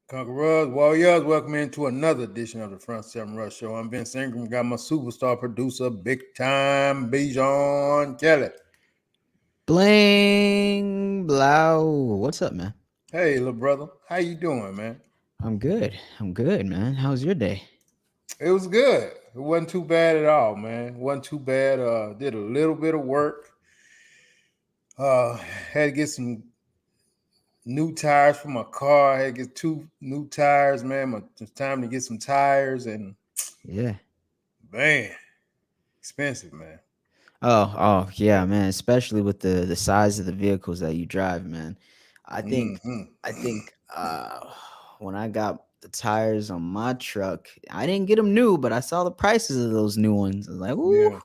Conquerors, Warriors, welcome into another edition of the Front Seven Rush Show. I'm Vince Ingram, got my superstar producer, big time Bijan Kelly. Bling blow. What's up, man? Hey, little brother, how you doing, man? I'm good. I'm good, man. How's your day? It was good. It wasn't too bad at all, man. It wasn't too bad. Did a little bit of work. Uh, had to get some new tires for my car. I had to get two new tires, man. It's time to get some tires, and Yeah. man, expensive, man. Yeah, man. Especially with the size of the vehicles that you drive, man. I think, Mm-hmm. I think, when I got the tires on my truck, I didn't get them new, but I saw the prices of those new ones. I was like, ooh, Yeah,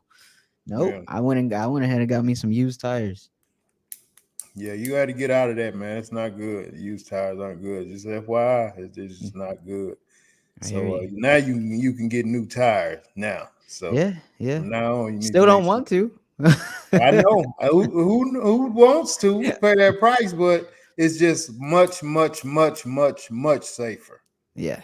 nope. yeah. I went ahead and got me some used tires. Yeah, you got to get out of that, man. It's not good. Used tires aren't good. Just FYI, it's Mm, just not good. I hear So you. now you can get new tires now. So Yeah, yeah. from now on, you need to Still make don't sure. want to. I know who wants to pay that price, but it's just much safer. Yeah,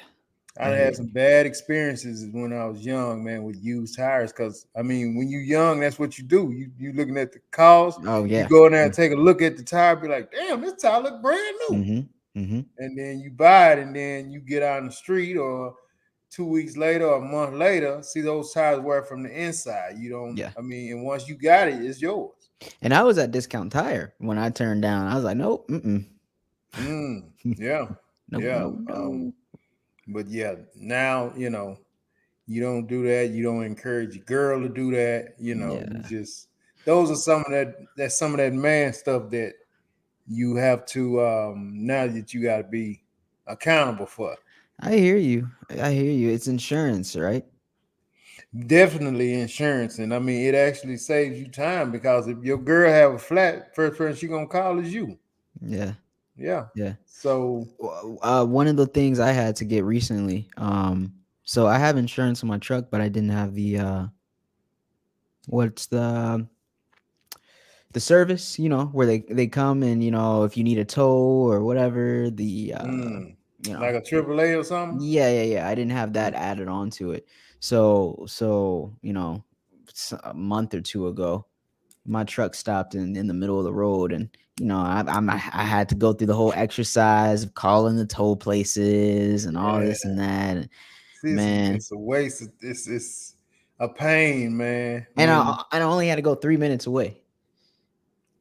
I I hear had you. some bad experiences when I was young, man, with used tires. Cause I mean, when you're young, that's what you do. You looking at the cost, Oh you yeah. go in there and take a look at the tire, be like, damn, this tire look brand new. Mm-hmm. Mm-hmm. And then you buy it, and then you get out in the street, or 2 weeks later or a month later, see those tires wear from the inside. You don't. Yeah. I mean, and once you got it, it's yours. And I was at Discount Tire when I turned down. I was like, nope, mm-mm. Yeah, No, yeah. no, no. But yeah, now you don't do that. You don't encourage your girl to do that. You Yeah, just those are some of that. That's some of that man stuff that you have to now that you got to be accountable for. I hear you. I hear you. It's insurance, right? Definitely insurance, and I mean it actually saves you time because if your girl have a flat, first person she gonna call is you. Yeah, Yeah. yeah. So One of the things I had to get recently, so I have insurance on my truck, but I didn't have what's the service, where they come and if you need a tow or whatever, you know like a AAA or something. Yeah. I didn't have Mm, that added on to it. So a month or two ago, my truck stopped in the middle of the road, and I had to go through the whole exercise of calling the toll places and all yeah. this and that. And, See, man, it's a waste. It's a pain, man. and When I only had to go 3 minutes away.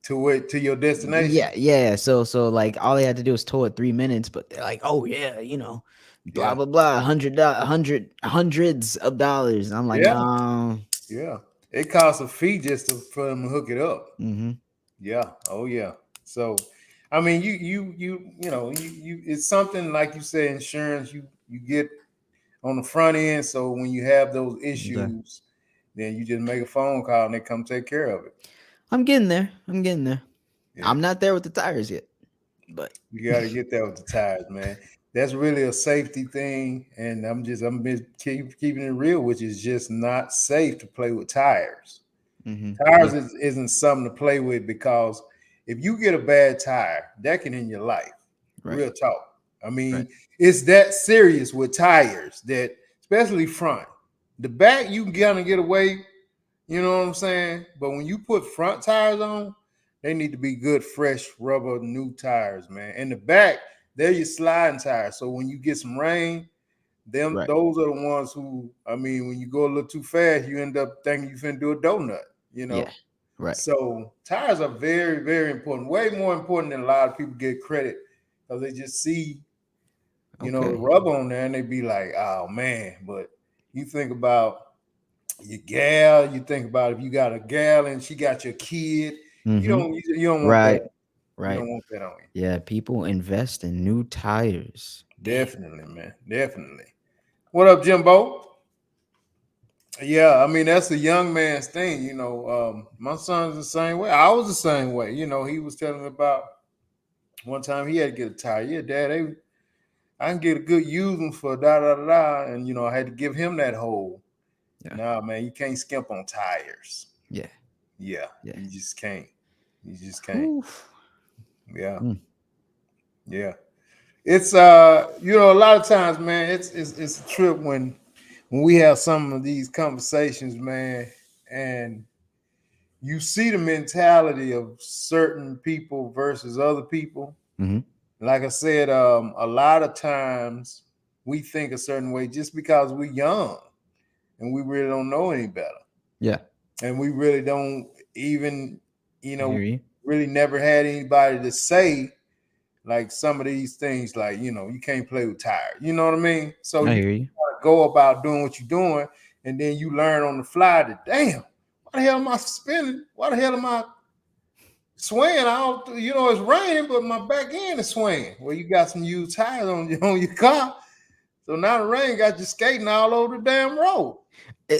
to wait to your destination. Yeah. So like all they had to do was tow it 3 minutes, but they're like, oh yeah, blah Yeah, blah blah, hundreds of dollars. I'm like, yeah, no. yeah. It costs a fee just for them to hook it up. Mm-hmm. Yeah. Oh yeah. So, I mean, you. It's something like you say, insurance. You get on the front end. So when you have those Okay. issues, then you just make a phone call and they come take care of it. I'm getting there. I'm getting there. Yeah. I'm not there with the tires yet, but You got to get that with the tires, man. That's really a safety thing, and I'm just keeping it real, which is just not safe to play with tires. mm-hmm. Tires Yeah. isn't something to play with because if you get a bad tire, that can end your life. Right. Real talk. I Right. mean, it's that serious with tires that, especially front, the back you can kind of get away. You know what I'm saying? But when you put front tires on, they need to be good, fresh rubber, new tires, man. In the back, they're your sliding tires. So when you get some rain, them Right. those are the ones who, I mean, when you go a little too fast, you end up thinking you finna do a donut, you Yeah. know. Right. So tires are very, very important, way more important than a lot of people get credit because they just see, the Okay. rubber on there and they be like, oh man. But you think about your gal. You think about if you got a gal and she got your kid. You Mm-hmm. don't you don't want that. Right. You Right. don't want that on Yeah. People invest in new tires. you. Damn. Definitely, man. Definitely. What up, Jimbo? Yeah, I mean that's a young man's thing. My son's the same way. I was the same way. He was telling me about one time he had to get a tire. Yeah, Dad, I can get a good used one for da da da da, and I had to give him that whole. Yeah. Nah, man, you can't skimp on tires. Yeah. Yeah, Yeah. you just can't. You just can't. Whew. Yeah, Mm. yeah. it's a lot of times, man, it's a trip when we have some of these conversations, man, and you see the mentality of certain people versus other people. Mm-hmm. Like I said, a lot of times we think a certain way just because we're young and we really don't know any better. Yeah, And we really don't even, you I know, hear you. really never had anybody to say like some of these things, like, you can't play with tires. You know what I mean? So I you hear you. go about doing what you're doing, and then you learn on the fly that, damn, why the hell am I spinning? Why the hell am I swaying? I don't, it's raining, but my back end is swaying. Well, you got some used tires on your car. So now the rain got you skating all over the damn road.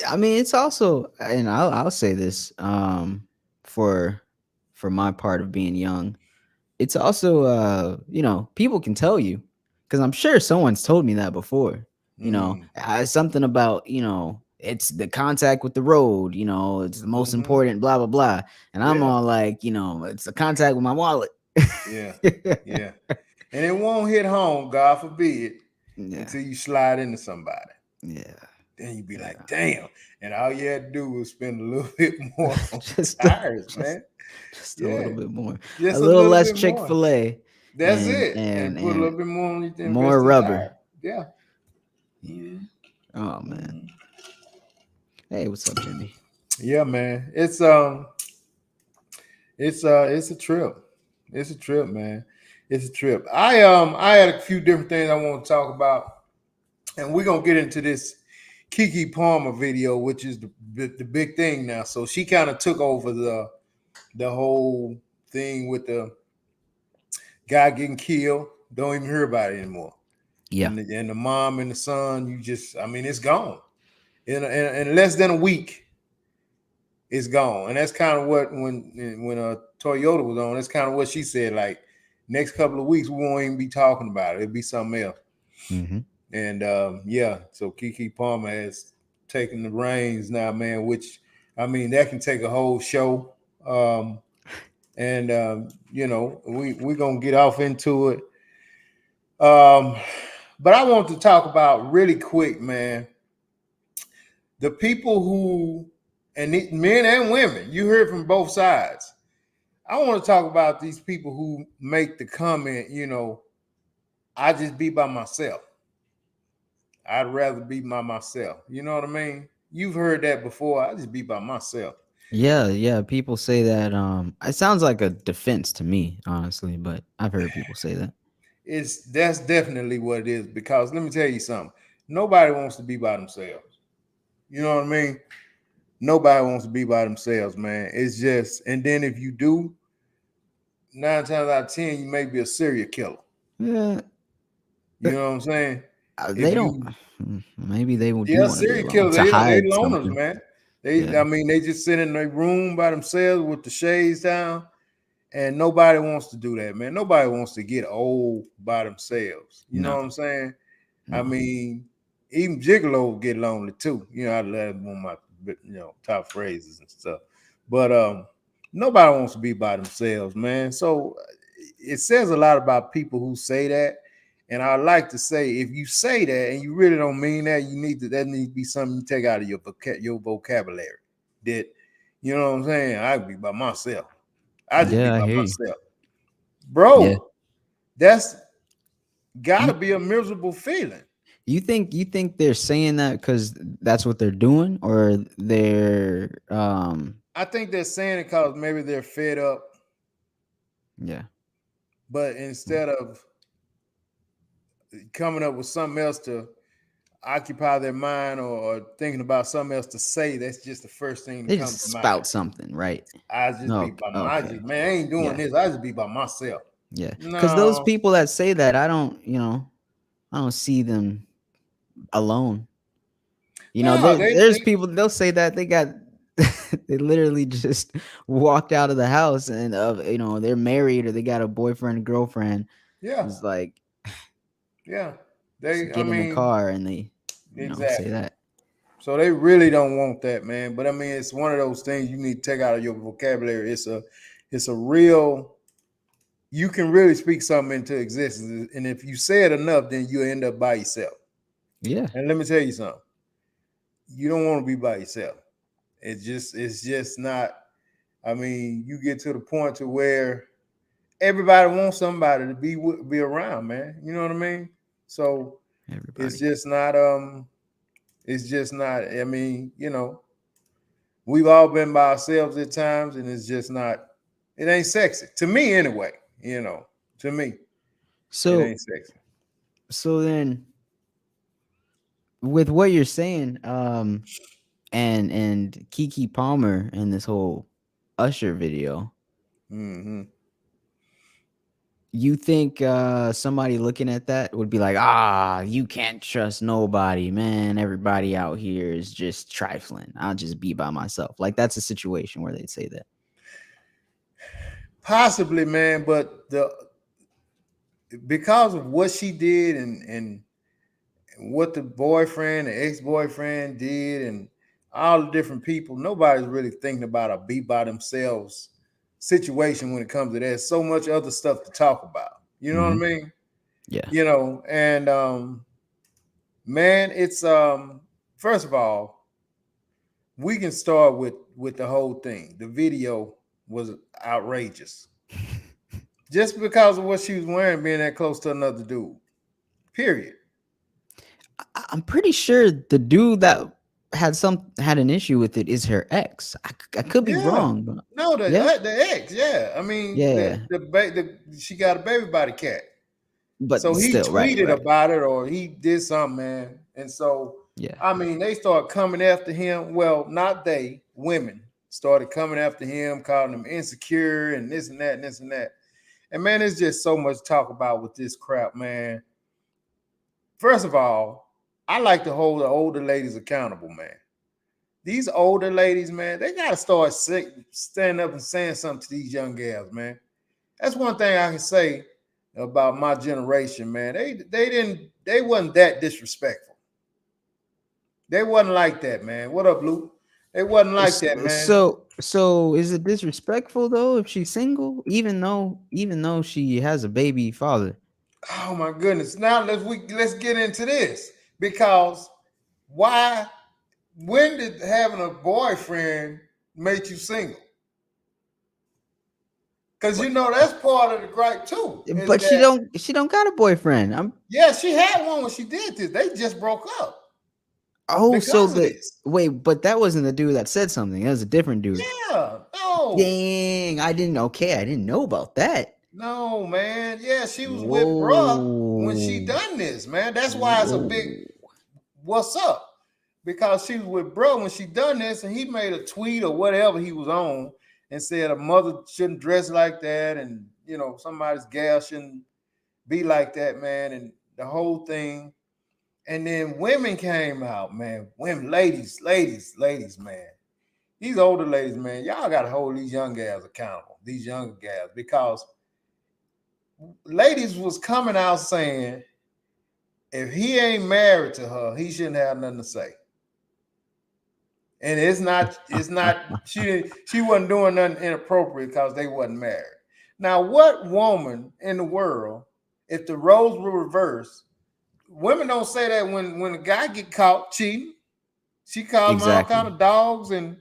I mean, it's also, and I'll say this, for my part of being young, it's also, people can tell you, because I'm sure someone's told me that before. Mm. Something about, it's the contact with the road. It's the most Mm-hmm. important. Blah blah blah. And I'm Yeah. all like, it's the contact with my wallet. Yeah. Yeah. And it won't hit home, God forbid, Yeah, until you slide into somebody. yeah, Then you be like, yeah. damn. And all you had to do was spend a little bit more on just the tires, just man. just a little Yeah. bit more, a Just a little little less bit more. Chick-fil-A, That's and it. and And put a and little bit more on the more rest of the rubber. tire. Yeah. Yeah. Oh man. Mhm. Hey, what's up, Jimmy? Yeah, man. It's a trip. It's a trip, man. It's a trip. I had a few different things I want to talk about, and we're gonna get into this Keke Palmer video, which is the big thing now. So she kind of took over the whole thing with the guy getting killed. Don't even hear about it anymore. Yeah. And the mom and the son, I mean, it's gone in less than a week. It's gone, and that's kind of what when Toyota was on. That's kind of what she said. Like, next couple of weeks, we won't even be talking about it. It'll be something else. Mm-hmm. And yeah, so Keke Palmer has taken the reins now, man. Which, I mean, that can take a whole show. And we're gonna get off into it. But I want to talk about really quick, man, the people who, men and women, you heard from both sides. I want to talk about these people who make the comment, I just be by myself. I'd rather be by myself. You know what I mean? You've heard that before. I just be by myself. Yeah, yeah. People say that. It sounds like a defense to me, honestly, but I've heard people say that. That's definitely what it is, because let me tell you something. Nobody wants to be by themselves. You know what I mean? Nobody wants to be by themselves, man. It's just, and then if you do, 9 times out of 10, you may be a serial killer. Yeah, You know what I'm saying? they If don't. you Maybe they do Yeah, want to be serial alone killers, to they hide loners, something. man. Yeah, I mean, they just sit in their room by themselves with the shades down, and nobody wants to do that, man. Nobody wants to get old by themselves. You know no, what I'm saying? I no. mean, even gigolos get lonely too. I love one of my top phrases and stuff. But nobody wants to be by themselves, man. So it says a lot about people who say that. And I like to say, if you say that and you really don't mean that, that needs to be something you take out of your vocabulary. That, you know what I'm saying? I be by myself. I just be Yeah, I by hear you. myself, Yeah, bro. That's gotta you be a miserable feeling. you think they're saying that because that's what they're doing, or they're I think they're saying it because maybe they're fed up, yeah. but instead of coming up with something else to occupy their mind, or thinking about something else to say, that's just the first thing that They comes just to mind. spout something, right? I just be No, by my, okay. man, I ain't doing Yeah, this. I just be by myself. yeah. Because those No, people that say that, I don't see them alone. no, There's people they'll say that they got they literally just walked out of the house and they're married or they got a boyfriend and girlfriend. yeah, It's like yeah. just I get in the mean, car and they say exactly. that. So they really don't want that, man. But I mean, it's one of those things you need to take out of your vocabulary. It's a real you can really speak something into existence. And if you say it enough, then you end up by yourself. Yeah, And let me tell you something. You don't want to be by yourself. It's just not. I mean, you get to the point to where everybody wants somebody to be around, man. You know what I mean? So it's everybody. just not it's just not. I mean, we've all been by ourselves at times, and it's just not. It ain't sexy to me anyway. You know, to me, it So ain't sexy. so then with what you're saying, and Keke Palmer and this whole Usher video, Hmm. you think somebody looking at that would be like, ah, you can't trust nobody, man. Everybody out here is just trifling. I'll just be by myself. Like that's a situation where they'd say that. Possibly, man, but the because of what she did and what the boyfriend, the ex-boyfriend did, and all the different people, nobody's really thinking about a be by themselves situation when it comes to that. So much other stuff to talk about. You know what I Hmm. mean? Yeah. And man, it's first of all, we can start with the whole thing. The video was outrageous. Just because of what she was wearing, being that close to another dude. Period. I'm pretty sure the dude that had an issue with it is her ex. I could be Yeah. wrong, but No, yeah, the ex, yeah. I mean, yeah, she got a baby by the cat. So but he still, right, tweeted right, about it or he did something, man. And so, yeah. I mean, they started coming after him. Well, not they, women started coming after him, calling him insecure and this and that and this and that. And man, there's just so much to talk about with this crap, man. First of all, I like to hold the older ladies accountable, man. These older ladies, man, they gotta start standing up and saying something to these young gals, man. That's one thing I can say about my generation, man. They wasn't that disrespectful. They wasn't like that, man. What up, Luke? They wasn't like that, man. So is it disrespectful though if she's single, even though she has a baby father? Oh my goodness. Now let's get into this. Because why when did having a boyfriend make you single? Because But that's part of the gripe too. Is but she that don't got a boyfriend. I'm yeah, she had one when she did this. They just broke up Oh, so because of the this. wait, but that wasn't the dude that said something. That was a different dude. Yeah, no, Dang, I didn't. Okay, I didn't know about that. no, man. Yeah, she was with bruh when she Whoa, done this, man. That's why it's a whoa. big what's up. Because she was with bruh when she done this, and he made a tweet or whatever he was on and said a mother shouldn't dress like that, and somebody's gal shouldn't be like that, man, and the whole thing. And then women came out, man. Women, ladies, man. These older ladies, man, y'all gotta hold these young gals accountable, these younger gals, because ladies was coming out saying if he ain't married to her, he shouldn't have nothing to say. And it's not she wasn't doing nothing inappropriate because they wasn't married. Now, what woman in the world, if the roles were reversed, women don't say that when a guy get caught cheating, she calls him all kind Exactly. of dogs and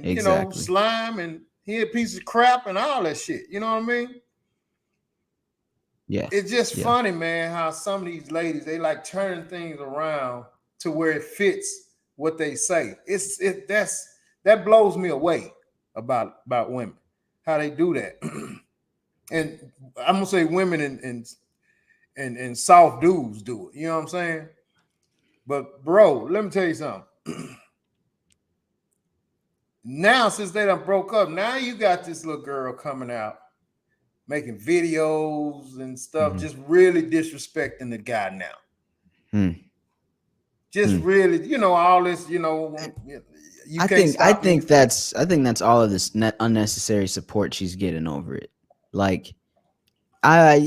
Exactly. slime and he a piece of crap and all that shit. You know what I mean? Yeah. It's just Yeah. funny, man, how some of these ladies they like turning things around to where it fits what they say. That blows me away about women, how they do that. And I'm gonna say women and soft dudes do it. You know what I'm saying? But bro, let me tell you something. Now, since they done broke up, now you got this little girl coming out making videos and stuff, Hmm. just really disrespecting the guy now. Hmm. Just Hmm. really, all this, you can't I stop me. think that's all of this unnecessary support she's getting over it. Like I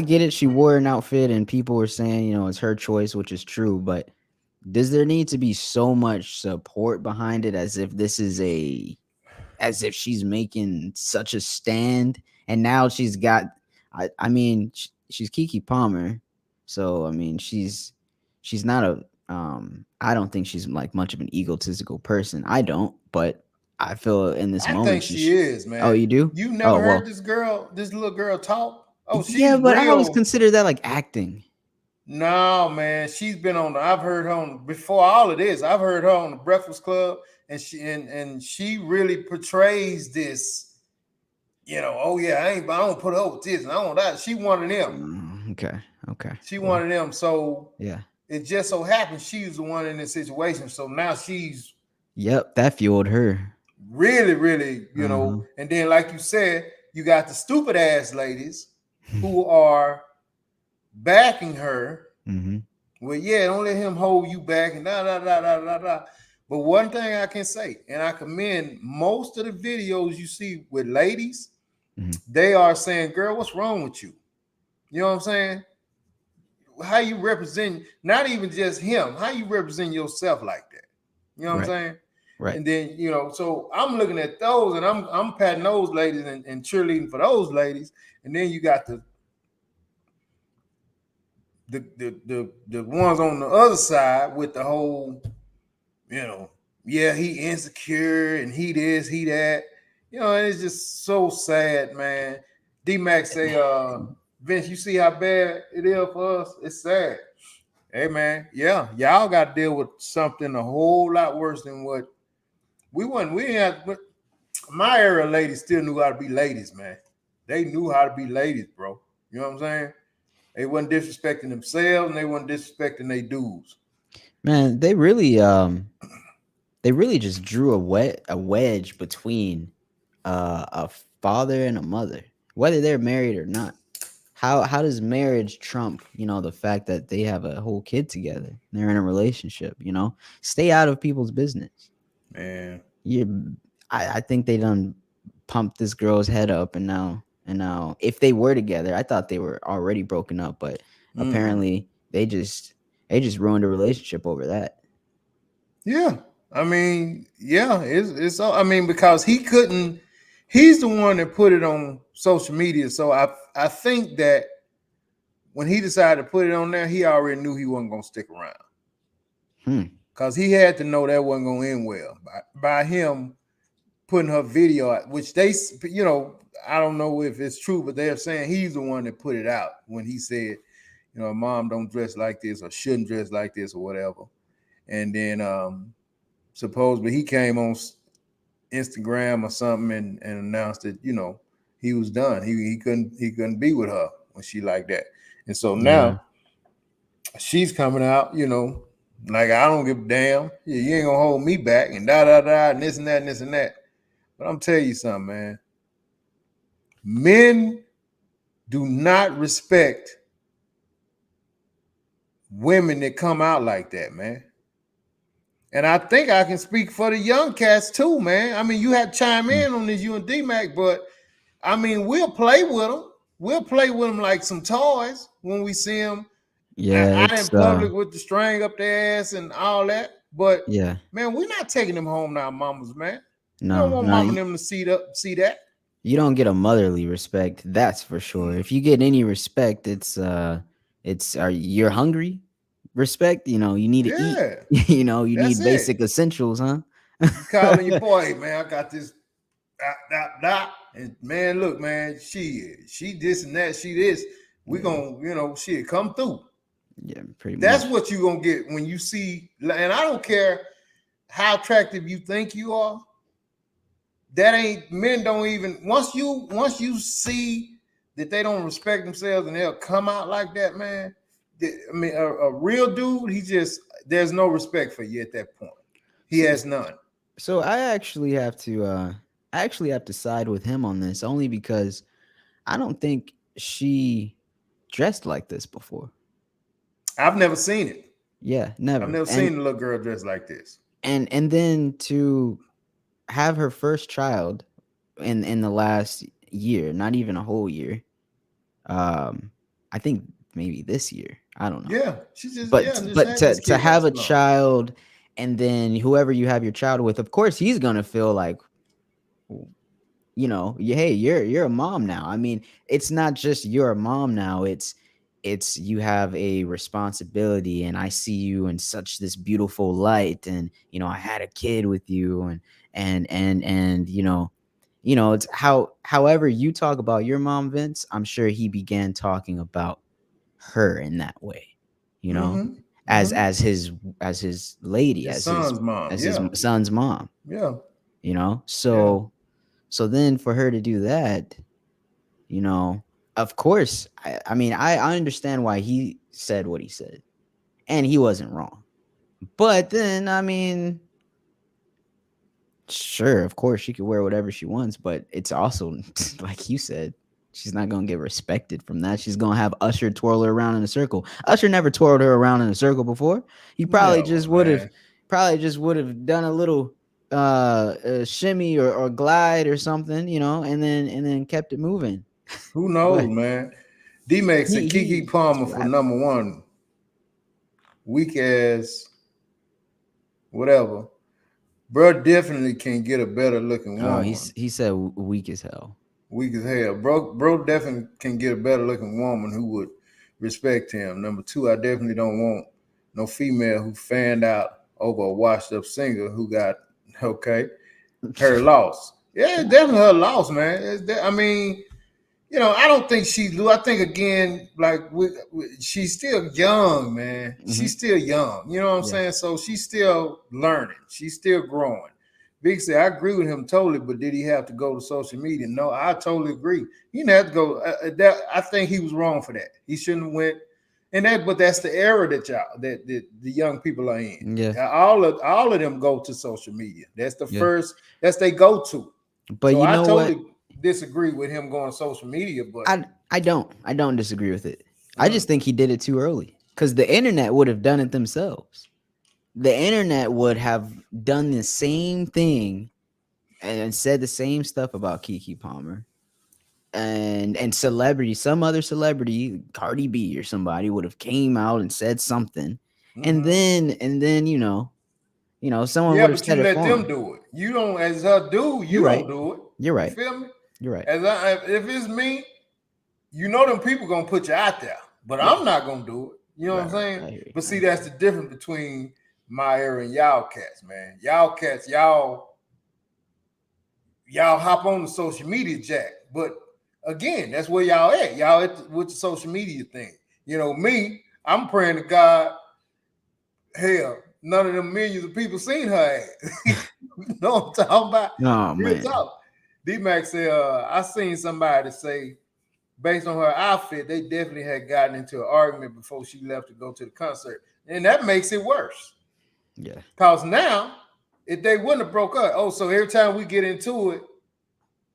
get it. She wore an outfit, and people were saying it's her choice, which is true. But does there need to be so much support behind it, as if she's making such a stand? and now she's got. I mean, she's Keke Palmer, so I mean, she's not a. I don't think she's like much of an egotistical person. I don't, but I feel in this I think moment she she's. is, Oh, man. you do? You never Oh heard well, this girl, this little girl talk? Oh, yeah, she's but I always real. consider that like acting. No, man, she's been on. I've heard her on before all of this. I've heard her on the Breakfast Club, and she really portrays this. Oh yeah, I don't put up with this, and I don't that. She one of them. Okay, okay, She one well, of them. So yeah, it just so happens she's the one in this situation. So now she's yep, that fueled her. really, really, Uh and then like you said, you got the stupid ass ladies who are backing her. mm-hmm. Well, yeah, don't let him hold you back and da da da da da da. But one thing I can say, and I commend most of the videos you see with ladies, Mm-hmm. they are saying, "Girl, what's wrong with you?" You know what I'm saying? How you represent, not even just him, how you represent yourself like that. You know what I'm Right, saying? right. And then, so I'm looking at those and I'm patting those ladies and cheerleading for those ladies. And then you got the ones on the other side with the whole, you know, yeah, he insecure and he this, he that. And it's just so sad, man. D Max say, Vince, you see how bad it is for us? It's sad. Hey man, yeah, y'all got to deal with something a whole lot worse than what we wasn't. We didn't have. My era ladies still knew how to be ladies, man. They knew how to be ladies, bro. You know what I'm saying? They wasn't disrespecting themselves and they wasn't disrespecting their dudes. Man, they really just drew a wedge between a father and a mother, whether they're married or not. How does marriage trump, the fact that they have a whole kid together? They're in a relationship, Stay out of people's business. Man. You I think they done pumped this girl's head up, and now if they were together, I thought they were already broken up, but Mm-mm. apparently they just ruined a relationship over that. Yeah. I mean, yeah, it's all I mean, because he's the one that put it on social media. So I think that when he decided to put it on there, he already knew he wasn't gonna stick around. Hmm. Cause he had to know that wasn't gonna end well by him putting her video out, which I don't know if it's true, but they're saying he's the one that put it out when he said, mom don't dress like this or shouldn't dress like this or whatever. And then supposedly he came on Instagram or something and announced that he was done. He couldn't be with her when she like that. And so Yeah. now she's coming out, like I don't give a damn. Yeah, you ain't gonna hold me back and da da da and this and that and this and that. But I'm telling you something, man. Men do not respect women that come out like that, man. And I think I can speak for the young cats too, man. I mean, you had to chime Hmm. in on this, you and D Mac, but I mean, we'll play with them. We'll play with them like some toys when we see them Yeah, out in public with the string up their ass and all that. But yeah. man, we're not taking them home now, mamas, man. We don't No, want no, mama and them to see that. you don't get a motherly respect, that's for sure. If you get any respect, it's are you're hungry? Respect, you need to eat. Yeah, You that's need it. basic essentials, huh? You calling your boy, hey, man, I got this dot, dot, dot. And man, look, man, she this and that, she this. We Yeah, gonna, she come through. yeah, pretty That's much. what you gonna get when you see, and I don't care how attractive you think you are. That ain't men don't even once you see that they don't respect themselves and they'll come out like that, man. I mean, a real dude, he just there's no respect for you at that point. He So, has none. so I actually have to side with him on this only because I don't think she dressed like this before. I've never seen it. Yeah, I've never. never And seen a little girl dressed like this. and then to have her first child in the last year, not even a whole year. Um, I think maybe this year. I don't know. Yeah, she just But yeah, just but had to this to kid not have a so long. child, and then whoever you have your child with, of course he's gonna feel like, hey, you're a mom now. I mean, it's not just you're a mom now. It's you have a responsibility, and I see you in such this beautiful light, and I had a kid with you, and it's however you talk about your mom, Vince. I'm sure he began talking about her in that way, you know, Mm-hmm. as Mm-hmm. his lady, His son's mom. as his Yeah. son's mom, Yeah. Yeah. so then for her to do that, you know, of course, I mean, I understand why he said what he said, and he wasn't wrong. But then, I mean, sure, of course, she could wear whatever she wants, but it's also, like you said, she's not gonna get respected from that. She's gonna have Usher twirl her around in a circle. Usher never twirled her around in a circle before. He Never, man. probably just would have done a little shimmy or glide or something, and then kept it moving. Who But knows, man? D Max said Kiki he's Palmer for rapping. number one. Weak as whatever. Bro definitely can get a better looking Oh, woman. he said weak as hell. Weak as hell. Bro definitely can get a better looking woman who would respect him. Number two, I definitely don't want no female who fanned out over a washed up singer who got okay her loss. Yeah, it's definitely her loss, man. I mean, I don't think she's. I think again, like she's still young, man. Hmm. She's still young. You know what I'm Yeah. saying? So she's still learning. She's still growing. Big said, I agree with him totally, but did he have to go to social media? No, I totally agree. He didn't have to go. I think he was wrong for that. He shouldn't have went. But that's the era that that the young people are in. Yeah. All of them go to social media. That's the Yeah. first. That's they go to. But So you I know what? totally disagree with him going to social media, but I don't disagree with it. I uh, just think he did it too early because the internet would have done it themselves. The internet would have done the same thing and said the same stuff about Keke Palmer and celebrity, some other celebrity, Cardi B or somebody would have came out and said something, and mm-hmm. then someone Yeah, would have but said you it let for them him. do it. You don't, as her dude, You're you right. don't do it. You're You right. feel me? You're right. If it's me, them people gonna put you out there, but Yeah. I'm not gonna do it. You know what Right. I'm Right. saying? I hear you. But I see, hear that's the difference between my era and y'all cats, man. Y'all cats, y'all hop on the social media jack, but again, that's where y'all at. With the social media thing. Me, I'm praying to God. Hell, none of them millions of people seen her ass. You know what I'm talking about? you. Oh Real man. talk. D Max said, I seen somebody say, based on her outfit, they definitely had gotten into an argument before she left to go to the concert. And that makes it worse. Yeah. Because now, if they wouldn't have broke up, so every time we get into it,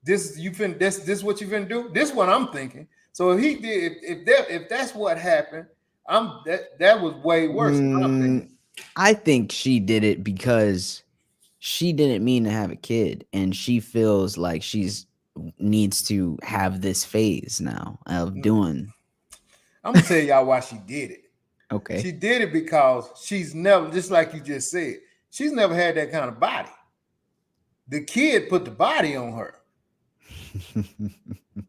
this what you finna do? This is what I'm thinking. So if he did, if that's what happened, that was way worse in my Mm, opinion. I think she did it because she didn't mean to have a kid, and she feels like she's needs to have this phase now of doing. I'm gonna tell y'all why she did it. Okay. She did it because she's never, just like you just said, she's never had that kind of body. The kid put the body on her.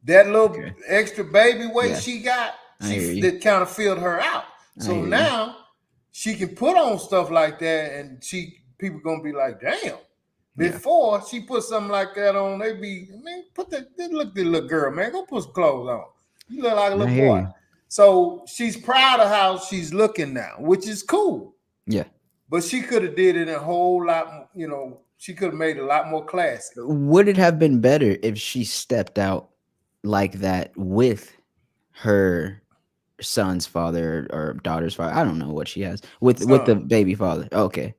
That little Okay. extra baby weight Yeah, she got, I hear you. that kind of filled her out. I So hear you. now she can put on stuff like that, and people gonna be like, damn. Yeah, Before she put something like that on, they be, man, look at the little girl, man, go put some clothes on. You look like a I little hear boy. you. So she's proud of how she's looking now, which is cool. Yeah. But she could have did it a whole lot. She could have made it a lot more classy. Would it have been better if she stepped out like that with her son's father or daughter's father? I don't know what she has with the Son, baby father. Okay.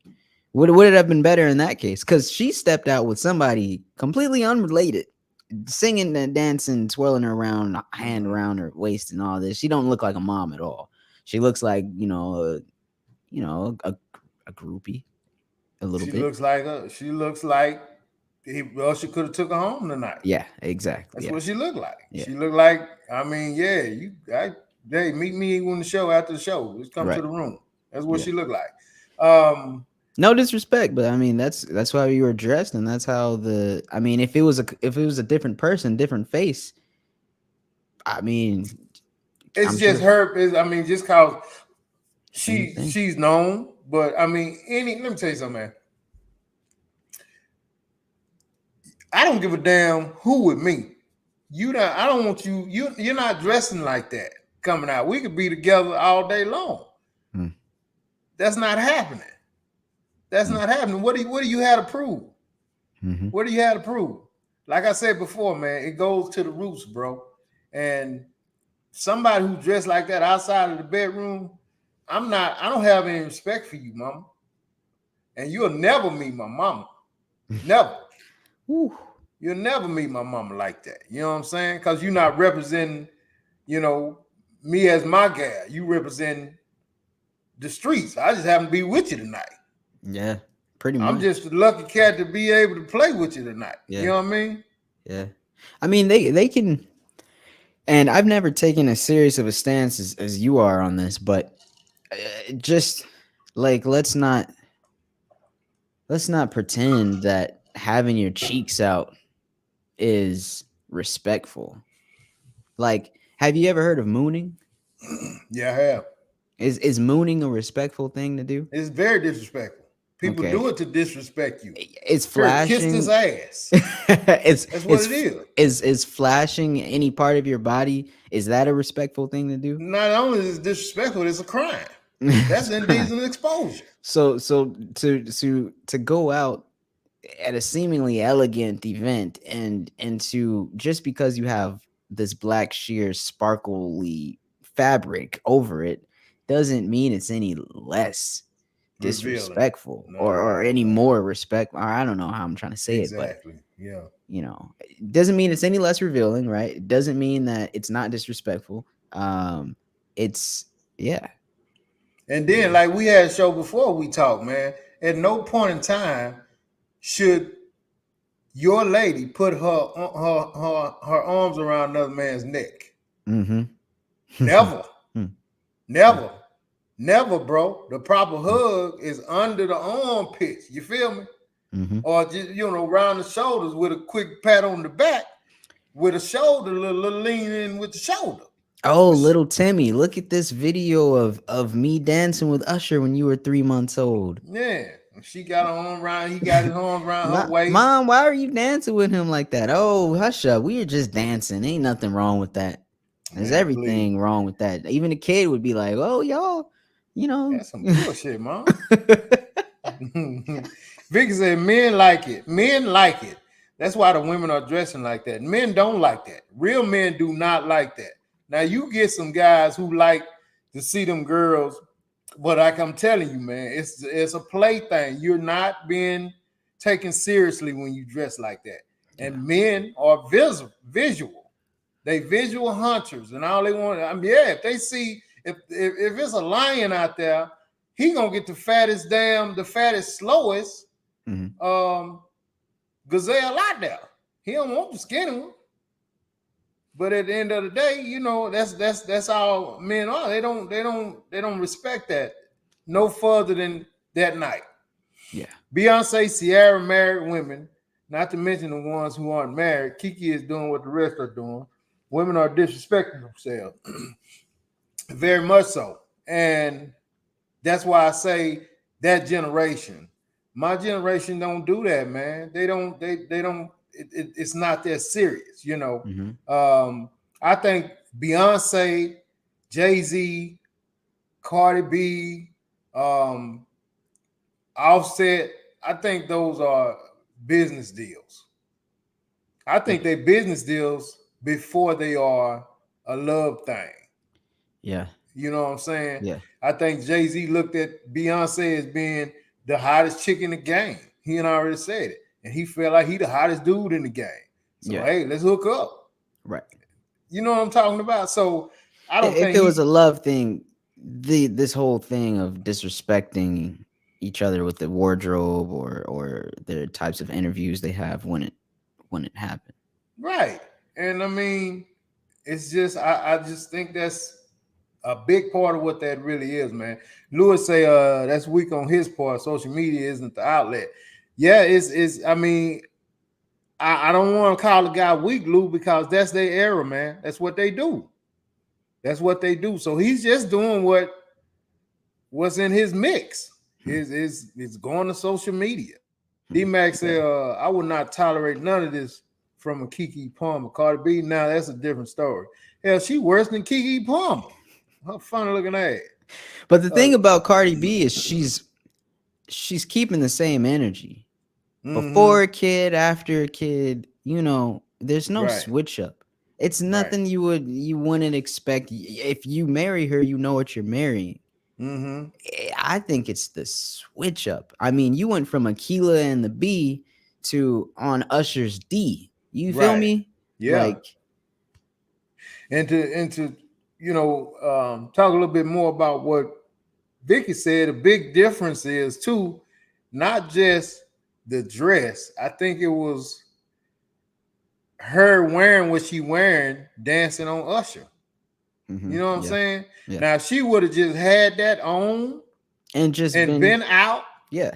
Would it have been better in that case? Because she stepped out with somebody completely unrelated, singing and dancing, twirling her around, hand mhm. around her waist, and all this. She don't look like a mom at all. She looks like a groupie a little She bit. looks like her. She looks like she could have took her home tonight. Yeah, exactly. That's Yeah, what she looked like. yeah. She looked like. I mean, yeah. Hey, meet me on the show after the show. Just come to Right. the room. That's what Yeah. she looked like. Um, No disrespect, but I mean that's how you were dressed, and that's how the. I mean, if it was a different person, different face. I mean, It's I'm just sure her. I mean, just cause same thing. she's known, but I mean, let me tell you something, man. I don't give a damn who with me. You not. I don't want you. You're not dressing like that coming out. We could be together all day long. Mm, That's not happening. That's mm, not happening. What do you have to prove? mhm. What do you have to prove? Like I said before, man, it goes to the roots, bro. And somebody who dressed like that outside of the bedroom, I'm not. I don't have any respect for you, mama. And you'll never meet my mama. Never. Whew. You'll never meet my mama like that. You know what I'm saying? Because you're not representing, you know, me as my gal. You representing the streets. I just happen to be with you tonight. Yeah, pretty I'm much. just a lucky cat to be able to play with you tonight. You Yeah, know what I mean? yeah. I mean, they can, and I've never taken as serious of a stance as you are on this, but just like let's not pretend that having your cheeks out is respectful. Like, have you ever heard of mooning? Yeah, I have. Is mooning a respectful thing to do? It's very disrespectful. People Okay. do it to disrespect you. Is Here, kiss this flashing ass. is That's what it is is. is flashing any part of your body, is that a respectful thing to do? Not only is it disrespectful, it's a crime. That's It's a crime. indecent exposure. So to go out at a seemingly elegant event and to just because you have this black sheer sparkly fabric over it doesn't mean it's any less Revealing. disrespectful No, or right, any right. more respect, or I don't know how I'm trying to say it, but Exactly. Yeah. it doesn't mean it's any less revealing, right? It doesn't mean that it's not disrespectful. It's yeah, And yeah. then, like we had a show before we talked, man, at no point in time should your lady put her arms around another man's neck. Mm-hmm. Never. Hmm. Yeah. Never. Never, bro. The proper hug is under the armpits. You feel me? Mm-hmm. Or just, around the shoulders with a quick pat on the back with a shoulder, little lean in with the shoulder. Oh, But little Timmy, look at this video of me dancing with Usher when you were 3 months old. yeah, she got her arm around, he got his arms around her waist. Mom, why are you dancing with him like that? Oh, hush up. We are just dancing. Ain't nothing wrong with that. There's Man, please. everything wrong with that. Even a kid would be like, oh, y'all, you know. That's some bullshit, mom. Vicky said men like it. Men like it. That's why the women are dressing like that. Men don't like that. Real men do not like that. Now you get some guys who like to see them girls, but like I'm telling you, man, it's a play thing. You're not being taken seriously when you dress like that. Yeah. And men are visual. They visual hunters, and all they want. I mean, yeah, if they see if it's a lion out there, he gonna get the fattest, slowest Mm-hmm. gazelle out there. He don't want the skinny one. But at the end of the day, that's all men are. They don't respect that no further than that night. Yeah. Beyonce, Ciara married women, not to mention the ones who aren't married. Keke is doing what the rest are doing. Women are disrespecting themselves, very much so, and that's why I say that generation. My generation don't do that, man. They don't. They don't. It's not that serious, Mm-hmm. I think Beyonce, Jay-Z, Cardi B, um, Offset. I think those are business deals. I think they business deals before they are a love thing. Yeah. You know what I'm saying? Yeah. I think Jay-Z looked at Beyonce as being the hottest chick in the game. He had already said it. And he felt like he the hottest dude in the game. So Yeah. hey, let's hook up. Right. You know what I'm talking about? So I don't If think it was he a love thing, this whole thing of disrespecting each other with the wardrobe or the types of interviews they have when it happened. right. And I mean, it's just I just think that's a big part of what that really is, man. Lewis say that's weak on his part. Social media isn't the outlet. Yeah, it's I mean, I don't want to call a guy weak, Lou, because that's their era, man. That's what they do. That's what they do. So he's just doing what's in his mix. Hmm. Is going to social media. D Hmm. Max Yeah. said, I would not tolerate none of this from a Keke Palmer. Cardi B, now that's a different story. Hell, she worse than Keke Palmer. Her funny looking ass. But the Uh, thing about Cardi B is she's keeping the same energy. mm-hmm. Before a kid, after a kid, there's no Right, switch up. It's right. nothing you wouldn't expect. If you marry her, you know what you're marrying. Mm-hmm. I think it's the switch up. I mean, you went from Aquila and the B to on Usher's D. You feel Right. me? Yeah. Like, And to talk a little bit more about what Vicky said, a big difference is too, not just the dress. I think it was her wearing what she wearing, dancing on Usher. You know what I'm yeah, saying? yeah, Now, if she would have just had that on and just and been, been out, yeah,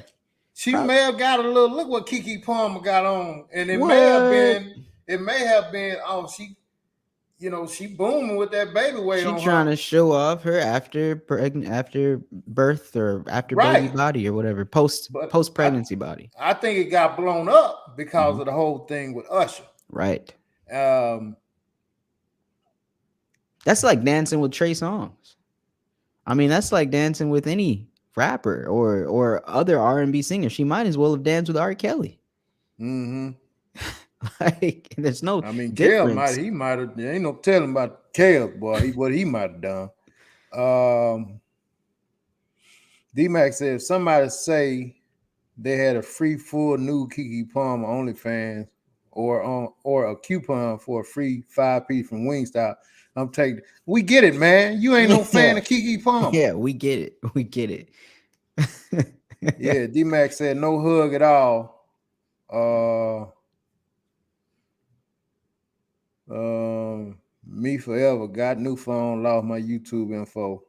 she prob- may have got a little look what Keke Palmer got on, and what? it may have been, oh, she booming with that baby weight She on her. trying to show off her after birth or after baby Right. body or whatever, But post pregnancy body. I think it got blown up because Hmm. of the whole thing with Usher. Right. Um, That's like dancing with Trey Songs. I mean, that's like dancing with any rapper or other R&B singer. She might as well have danced with R. Kelly. mm-hmm. Like, there's no I mean, Kale difference. might have. There ain't no telling about Kale, boy. What he might have done. D Max said, if somebody say they had a free full new Keke Palmer OnlyFans or a coupon for a free 5 piece from Wingstop, I'm taking. We get it, man. You ain't no fan Yeah, of Keke Palmer. yeah, we get it. We get it. Yeah, D Max said no hug at all. Uh, Me forever. Got new phone. Lost my YouTube info.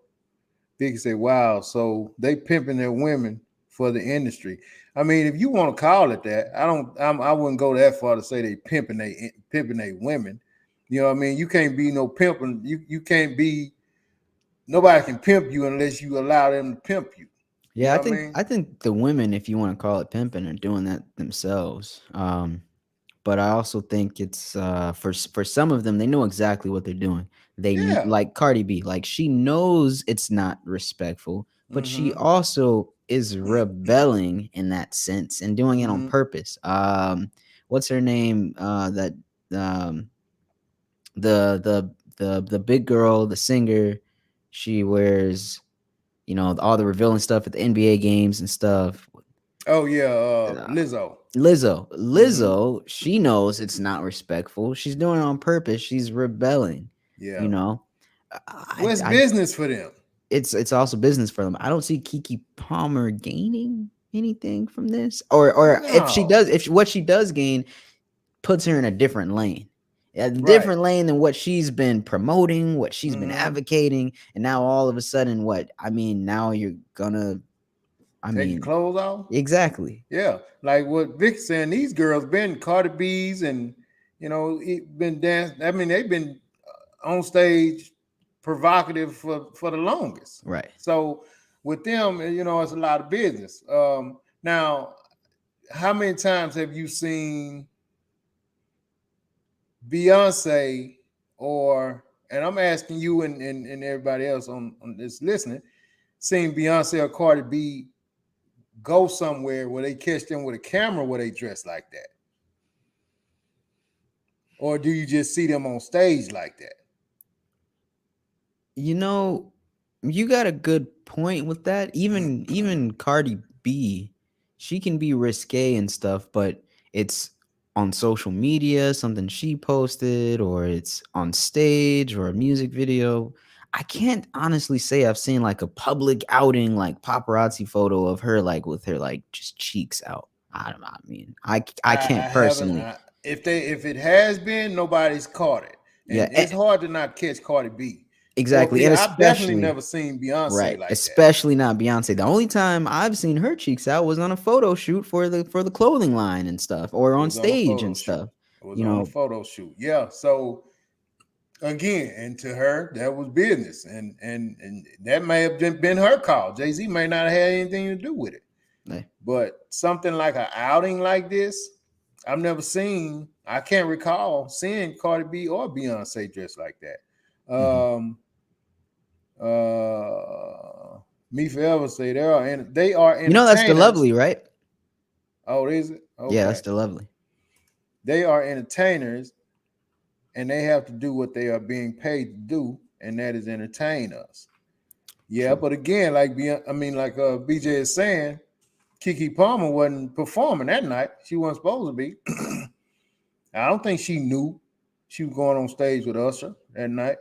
Vicky said, "Wow, so they pimping their women for the industry." I mean, if you want to call it that, I wouldn't go that far to say they pimping they women. You know what I mean? You can't be no pimping. You can't be. Nobody can pimp you unless you allow them to pimp you. You Yeah, know I what I think mean? I think the women, if you want to call it pimping, are doing that themselves. But I also think it's for some of them, they know exactly what they're doing. Yeah. Like Cardi B, like she knows it's not respectful, but she Mm-hmm. also is rebelling in that sense and doing it on Mm-hmm. purpose. What's her name? That um, the big girl, the singer, she wears all the revealing stuff at the NBA games and stuff. Oh yeah, Uh, Lizzo. Lizzo. Mm-hmm. Lizzo, she knows it's not respectful. She's doing it on purpose. She's rebelling. Yeah. You know, What's I business for them? it's also business for them. I don't see Keke Palmer gaining anything from this, or No. if what she does gain puts her in a Right. different lane than what she's been promoting, what she's been Mm-hmm. advocating, and now all of a sudden, what I mean, now you're gonna, I Take your mean, clothes off. exactly, Yeah, like what Vic's saying, these girls been Cardi B's and been dancing. I mean, they've been on stage provocative for the longest. right. So with them, it's a lot of business. Now, how many times have you seen Beyonce and I'm asking you and everybody else on this listening, seen Beyonce or Cardi B go somewhere where they catch them with a camera where they dress like that? Or do you just see them on stage like that? You know, you got a good point with that. Even Cardi B, she can be risque and stuff, but it's on social media, something she posted, or it's on stage or a music video. I can't honestly say I've seen like a public outing, like paparazzi photo of her, like with her like just cheeks out. I don't know. I mean, I I can't haven't. personally. If it has been, nobody's caught it, Yeah, and it's hard to not catch Cardi B. Or exactly, be and I've definitely especially never seen Beyonce right, like that. especially not Beyonce. The only time I've seen her cheeks out was on a photo shoot for the clothing line and stuff, or It on was on a stage photo and shoot. stuff. It was You on a know, photo shoot. Yeah. So again, and to her, that was business, and that may have been her call. Jay Z may not have had anything to do with it, eh, but something like an outing like this, I've never seen. I can't recall seeing Cardi B or Beyonce dressed like that. mhm. Me forever say they are You know that's the entertainers. lovely, right? Oh, is it? Yeah, Okay. that's the lovely. They are entertainers, and they have to do what they are being paid to do, and that is entertain us. Yeah, True. but again, BJ is saying, Keke Palmer wasn't performing that night. She wasn't supposed to be. I don't think she knew she was going on stage with Usher that night.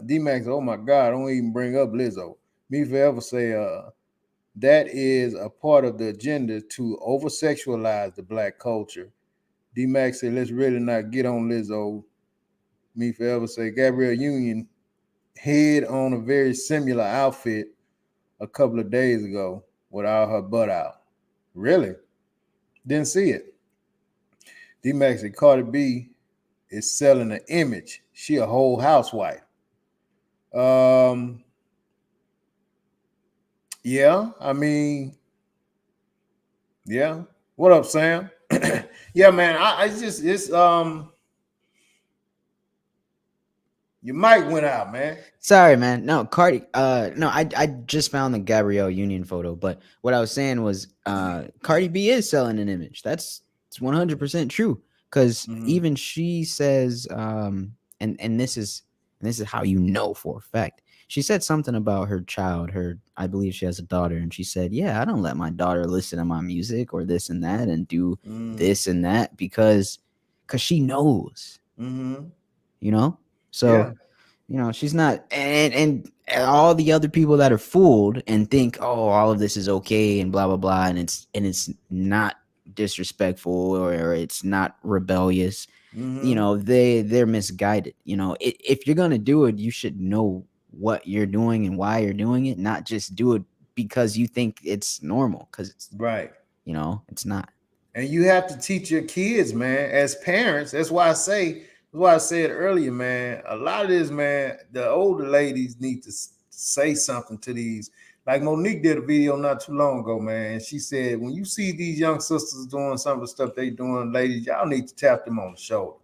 D Max, oh my God, don't even bring up Lizzo. Me forever say that is a part of the agenda to over sexualize the black culture. D Max said, let's really not get on Lizzo. Me forever say Gabrielle Union had on a very similar outfit a couple of days ago without her butt out. Really? Didn't see it. D Max said Cardi B is selling an image. She a whole housewife. Um, yeah, I mean, yeah. What up, Sam? Yeah, man. I just it's your mic went out, man. Sorry, man. No, Cardi. No, I just found the Gabrielle Union photo, but what I was saying was, Cardi B is selling an image. It's 100% true. Because Mm-hmm. even she says, and this is how you know for a fact. She said something about her child. I believe she has a daughter, and she said, "Yeah, I don't let my daughter listen to my music or this and that, and do Mm-hmm. this and that because she knows, Mm-hmm. you know." So Yeah. she's not, and all the other people that are fooled and think, oh, all of this is okay and blah blah blah, and it's not disrespectful, or it's not rebellious. Mm-hmm. They're misguided. If you're gonna do it, you should know what you're doing and why you're doing it, not just do it because you think it's normal, because Right. it's not. And you have to teach your kids, man, as parents. That's why I said earlier, man. A lot of this, man, the older ladies need to say something to these. Like Monique did a video not too long ago, man. And she said, when you see these young sisters doing some of the stuff they doing, ladies, y'all need to tap them on the shoulder.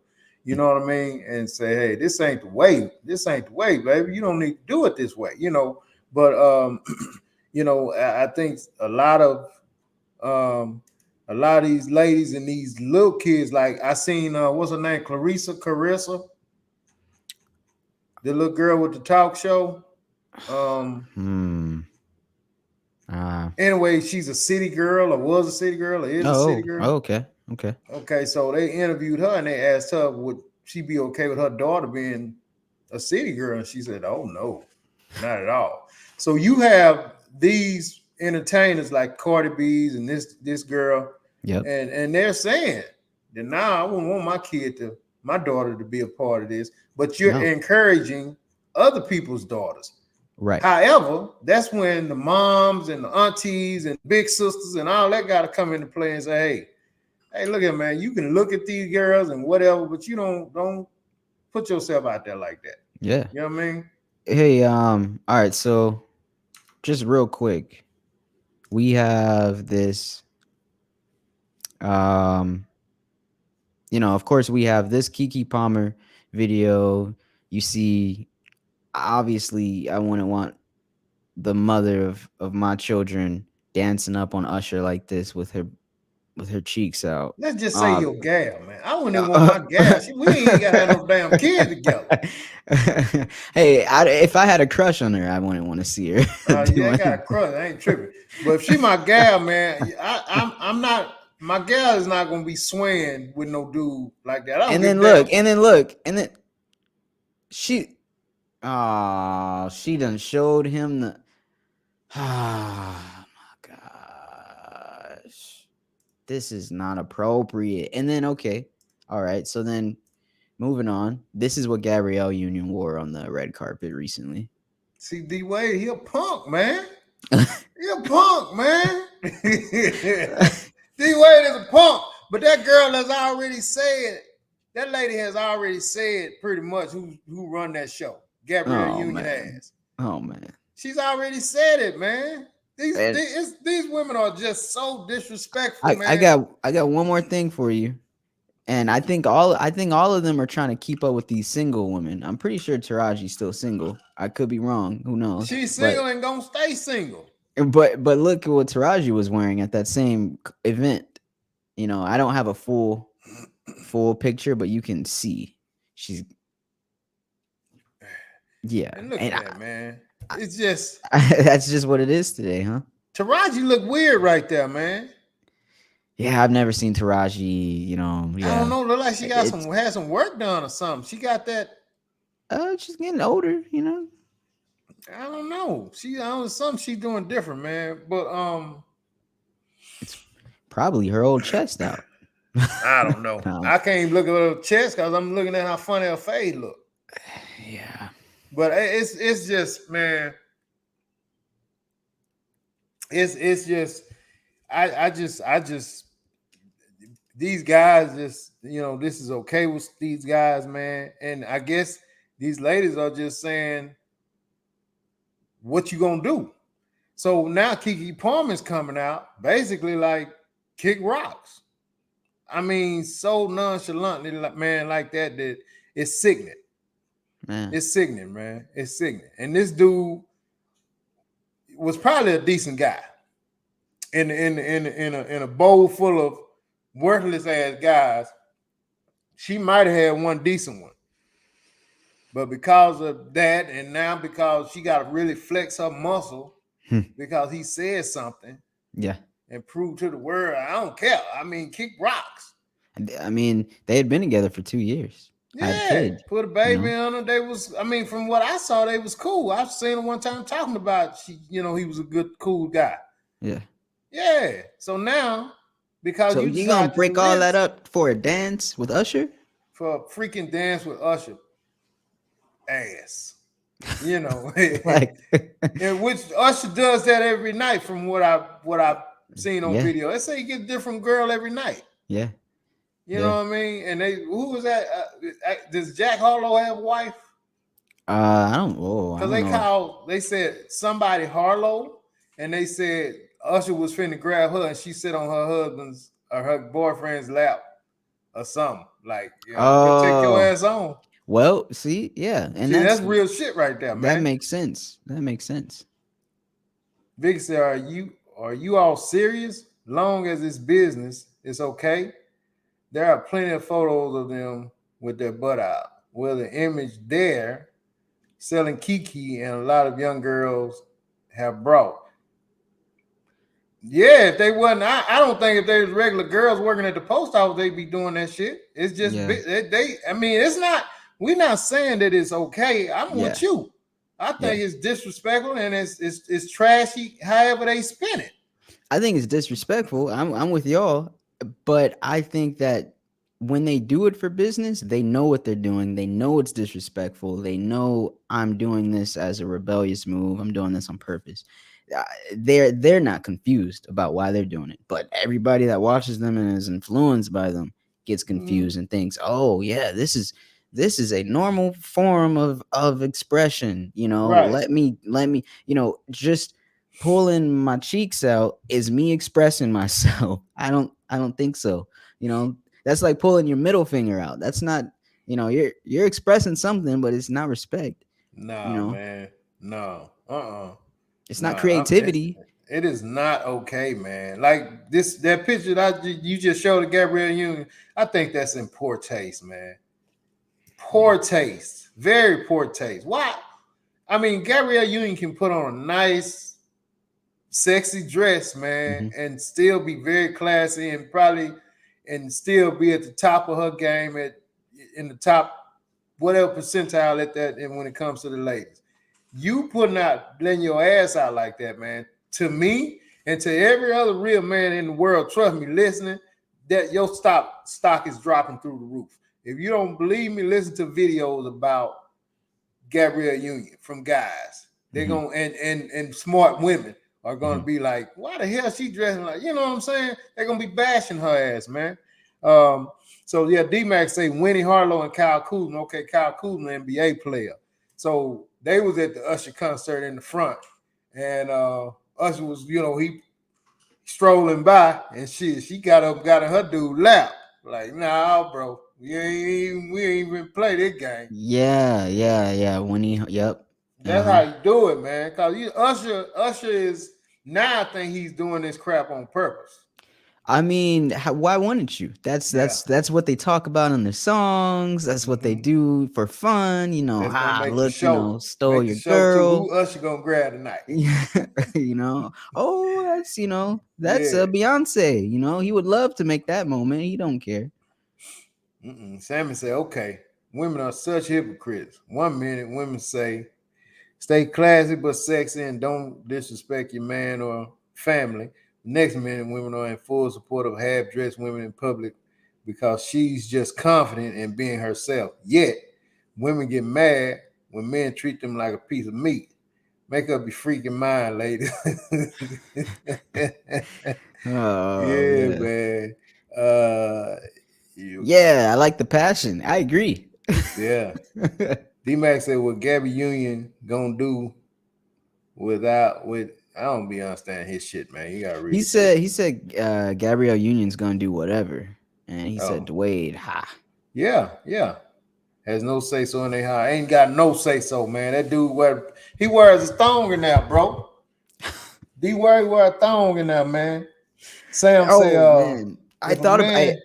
You know what I mean? And say, hey, this ain't the way. This ain't the way, baby. You don't need to do it this way, But I think um a lot of these ladies and these little kids, like I seen what's her name, Carissa, the little girl with the talk show. Um Hmm. uh anyway, she's a city girl, or was a city girl, or is a city girl. okay, okay. Okay, so they interviewed her and they asked her would she be okay with her daughter being a city girl, and she said, "Oh no, not at all." So you have these entertainers like Cardi B's and this girl, Yep. and they're saying that now I wouldn't want my daughter to be a part of this, but you're No. encouraging other people's daughters. Right. However, that's when the moms and the aunties and big sisters and all that got to come into play and say, hey, look at man, you can look at these girls and whatever, but you don't put yourself out there like that. Yeah. You know what I mean? Hey, all right, so just real quick, we have this, um, of course, we have this Keke Palmer video. You see, obviously, I wouldn't want the mother of my children dancing up on Usher like this with her cheeks out. Let's just say Uh, your gal, man. I wouldn't even want my gal. We ain't even gotta have no damn kid together. Hey, if I had a crush on her, I wouldn't want to see her Yeah, I got a doing. crush. I ain't tripping. But if she my gal, man, I'm not. My gal is not gonna be swaying with no dude like that. I don't And give a then look, damn. and then look, and then she, she done showed him the. Ah, my gosh, this is not appropriate. And then okay, all right, so then Moving on. This is what Gabrielle Union wore on the red carpet recently. See, D Wade, he a punk, man. He a punk, man. D Wade is a punk. But that girl has already said, that lady has already said pretty much who run that show. Gabrielle Oh Union man. has. Oh man. She's already said it, man. And These women are just so disrespectful, man. I got one more thing for you. And I think all of them are trying to keep up with these single women. I'm pretty sure Taraji's still single. I could be wrong. Who knows? She's single and gonna stay single. But look at what Taraji was wearing at that same event. You know, I don't have a full picture, but you can see she's yeah. And look And at that, man. It's just that's just what it is today, huh? Taraji look weird right there, man. Yeah, I've never seen Taraji. You know, I don't yeah, know. Look like she got it's some had some work done or something. She got that. she's getting older. You know, I don't know. She I don't know something she doing different, man. But it's probably her old chest out. I don't know. No. I can't even look at her chest because I'm looking at how funny her face look. Yeah, But it's just, man. It's just I just these guys just this is okay with these guys, man. And I guess these ladies are just saying, what you gonna do? So now Keke Palmer's coming out, basically like kick rocks. I mean, so nonchalantly, man, like that it's sickening. man. It's sickening, man. It's sickening. And this dude was probably a decent guy in a bowl full of worthless ass guys. She might have had one decent one. But because of that, and now because she got to really flex her muscle because he said something Yeah. and prove to the world, I don't care. I mean, kick rocks. I mean, they had been together for 2 years. Had a Yeah, kid. put a baby on her. They was, I mean, from what I saw, they was cool. I've seen her one time talking about he was a good, cool guy. Yeah. Yeah. So now, because So you you gonna decide to break do all that this up for a dance with Usher? for a freaking dance with Usher, ass. Like, And which Usher does that every night from what I've seen on yeah, video. They say he get a different girl every night. yeah, You yeah. know what I mean? And who was that? Does Jack Harlow have a wife? I don't. Oh, I Because don't know. they said somebody Harlow, and they said Usher was finna grab her, and she sit on her husband's or her boyfriend's lap or something. Like, go take your Oh, ass on. well, see, yeah, and See, that's real shit right there, that man. makes sense. That makes sense. Vic said, "Are you all serious? Long as it's business, it's okay. There are plenty of photos of them with their butt out. Well, the image there selling Keke and a lot of young girls have brought. Yeah, if they wasn't, I don't think if they was regular girls working at the post office, they'd be doing that shit. It's just Yeah, I mean, it's not. We're not saying that it's okay. I'm yeah, with you. I yeah. think it's disrespectful and it's trashy. However they spin it. I think it's disrespectful. I'm with y'all, but I think that when they do it for business, they know what they're doing. They know it's disrespectful. They know I'm doing this as a rebellious move. I'm doing this on purpose. They're not confused about why they're doing it, but everybody that watches them and is influenced by them gets Mhm. confused and thinks, "Oh yeah, this is a normal form of expression." Right. Let me just pulling my cheeks out is me expressing myself. I don't think so. That's like pulling your middle finger out. That's not, you're expressing something, but it's not respect. you Nah, know man. No. Uh-uh. it's not Nah. creativity. It is not okay, man. Like that picture that you just showed of Gabrielle Union, I think that's in poor taste, man. Yeah. Poor taste. Very poor taste. Why? I mean, Gabrielle Union can put on a nice, sexy dress, man, Hmm. and still be very classy and still be at the top of her game in the top whatever percentile at that and when it comes to the ladies. You putting out letting your ass out like that, man. To me and to every other real man in the world, trust me, listening, that your stock is dropping through the roof. If you don't believe me, listen to videos about Gabrielle Union from guys. They're Hmm. gonna and smart women are gonna Hmm. be like, why the hell she dressing like? You know what I'm saying? They're gonna be bashing her ass, man. Um, so yeah, D Max say Winnie Harlow and Kyle Kuzma. Okay, Kyle Kuzma, NBA player. So they was at the Usher concert in the front, and Usher was, he strolling by, and she got up, got in her dude lap. Like, nah, bro, we ain't even play this game. Yeah, yeah, yeah. When he, yep. Uh That's huh. how you do it, man. Cause Usher is now. I think he's doing this crap on purpose. I mean, why wouldn't you? That's Yeah. that's that's what they talk about in their songs. That's what they Hmm. do for fun. That's gonna make the Look, show. stole Make the your show too. girl. Who Usher gonna grab tonight? Yeah, oh, that's Yeah. Beyonce. He would love to make that moment. He don't care. Sammy said, "Okay, women are such hypocrites. One minute, women say stay classy but sexy and don't disrespect your man or family. The next minute, women are in full support of half-dressed women in public because she's just confident in being herself. Yet, women get mad when men treat them like a piece of meat. Make up your freaking mind, ladies." Oh Yeah, man. man. You, Yeah, I like the passion. I agree. yeah. D Max said, "What Gabby Union gonna do with?" I don't be understanding his shit, man. You gotta read he it to me. said he said Gabrielle Union's gonna do whatever, and he said Oh, Dwayne, ha. yeah, yeah. Has no say so in their house. Ain't got no say so, man. That dude he wears a thong in there, bro. Wear a thong in there, man. Sam say, Oh man, I if a thought of I man,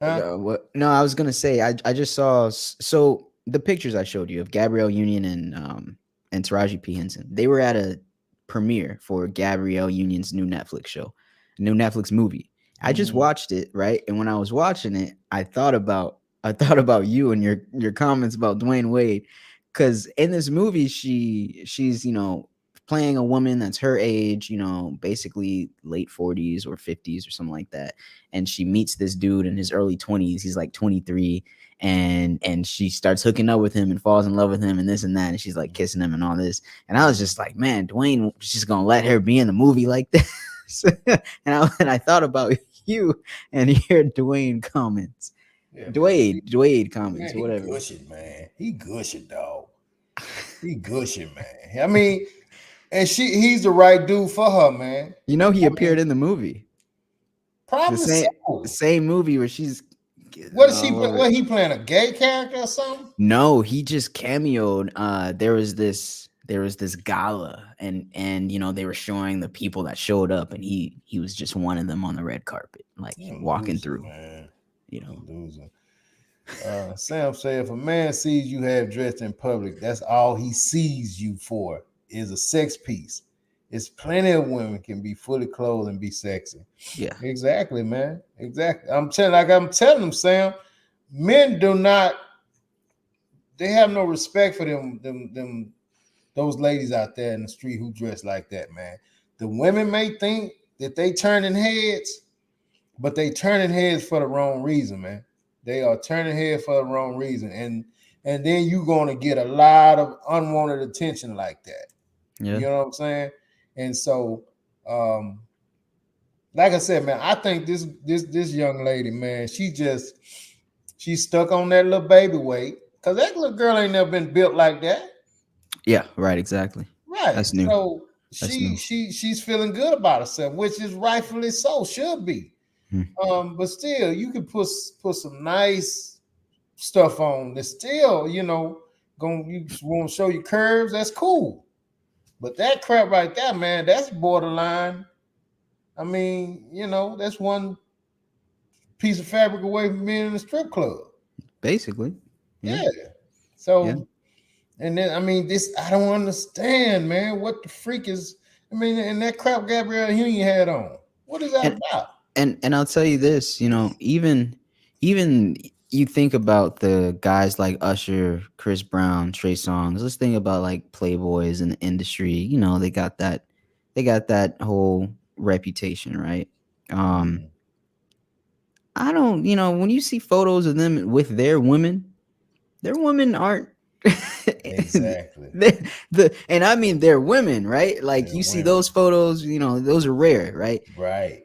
huh? what? No, I was gonna say I just saw so the pictures I showed you of Gabrielle Union and Taraji P Henson. They were at a premiere for Gabrielle Union's new Netflix show, new Netflix movie. I just Mm-hmm. watched it, right, and when I was watching it, I thought about you and your comments about Dwayne Wade, because in this movie she's playing a woman that's her age, basically late 40s or 50s or something like that, and she meets this dude in his early 20s. He's like 23, and she starts hooking up with him and falls in love with him and this and that, and she's like kissing him and all this. And I was just like, man, Dwayne was just gonna let her be in the movie like this. And I thought about you and your Dwayne comments. Yeah, man. Dwayne comments Man, or he whatever. gushing, man. He gushing, dog. He gushing, man. I mean, and he's the right dude for her, man. He I mean, appeared in the movie. The probably same the so. same movie where she's What is he? uh, What he playing a gay character or something? no, he just cameoed. There was this gala, and they were showing the people that showed up, and he was just one of them on the red carpet, like He a walking loser, through. man. You He know. a loser. Sam said, if a man sees you have dressed in public, that's all he sees you for is a sex piece. It's plenty of women can be fully clothed and be sexy. Yeah. Exactly, man. Exactly. I'm telling them, Sam, men do not. They have no respect for them those ladies out there in the street who dress like that, man. The women may think that they turning heads, but they turning heads for the wrong reason, man. They are turning heads for the wrong reason, and then you're gonna get a lot of unwanted attention like that. Yeah. You know what I'm saying? And so, um, like I said, man, I think this young lady, man, she's stuck on that little baby weight because that little girl ain't never been built like that. Yeah. Right. Exactly. Right. That's new. So That's she new. she she's feeling good about herself, which is rightfully so, should be. Hmm. But still, you can put some nice stuff on that's still, going you want to show your curves, that's cool. But that crap right there, man, that's borderline. I mean, that's one piece of fabric away from being in a strip club. Basically. Yeah. Yeah. Yeah. So, and then I mean, this I don't understand, man. What the freak is? I mean, and that crap Gabrielle Union had on. What is that And about? and I'll tell you this, even you think about the guys like Usher, Chris Brown, Trey Songz. Let's think about like Playboys in the industry. They got that whole reputation, right? Um, Mhm. I don't, when you see photos of them with their women aren't Exactly. and I mean they're women, right? Like They're you see women. those photos, those are rare, right? Right.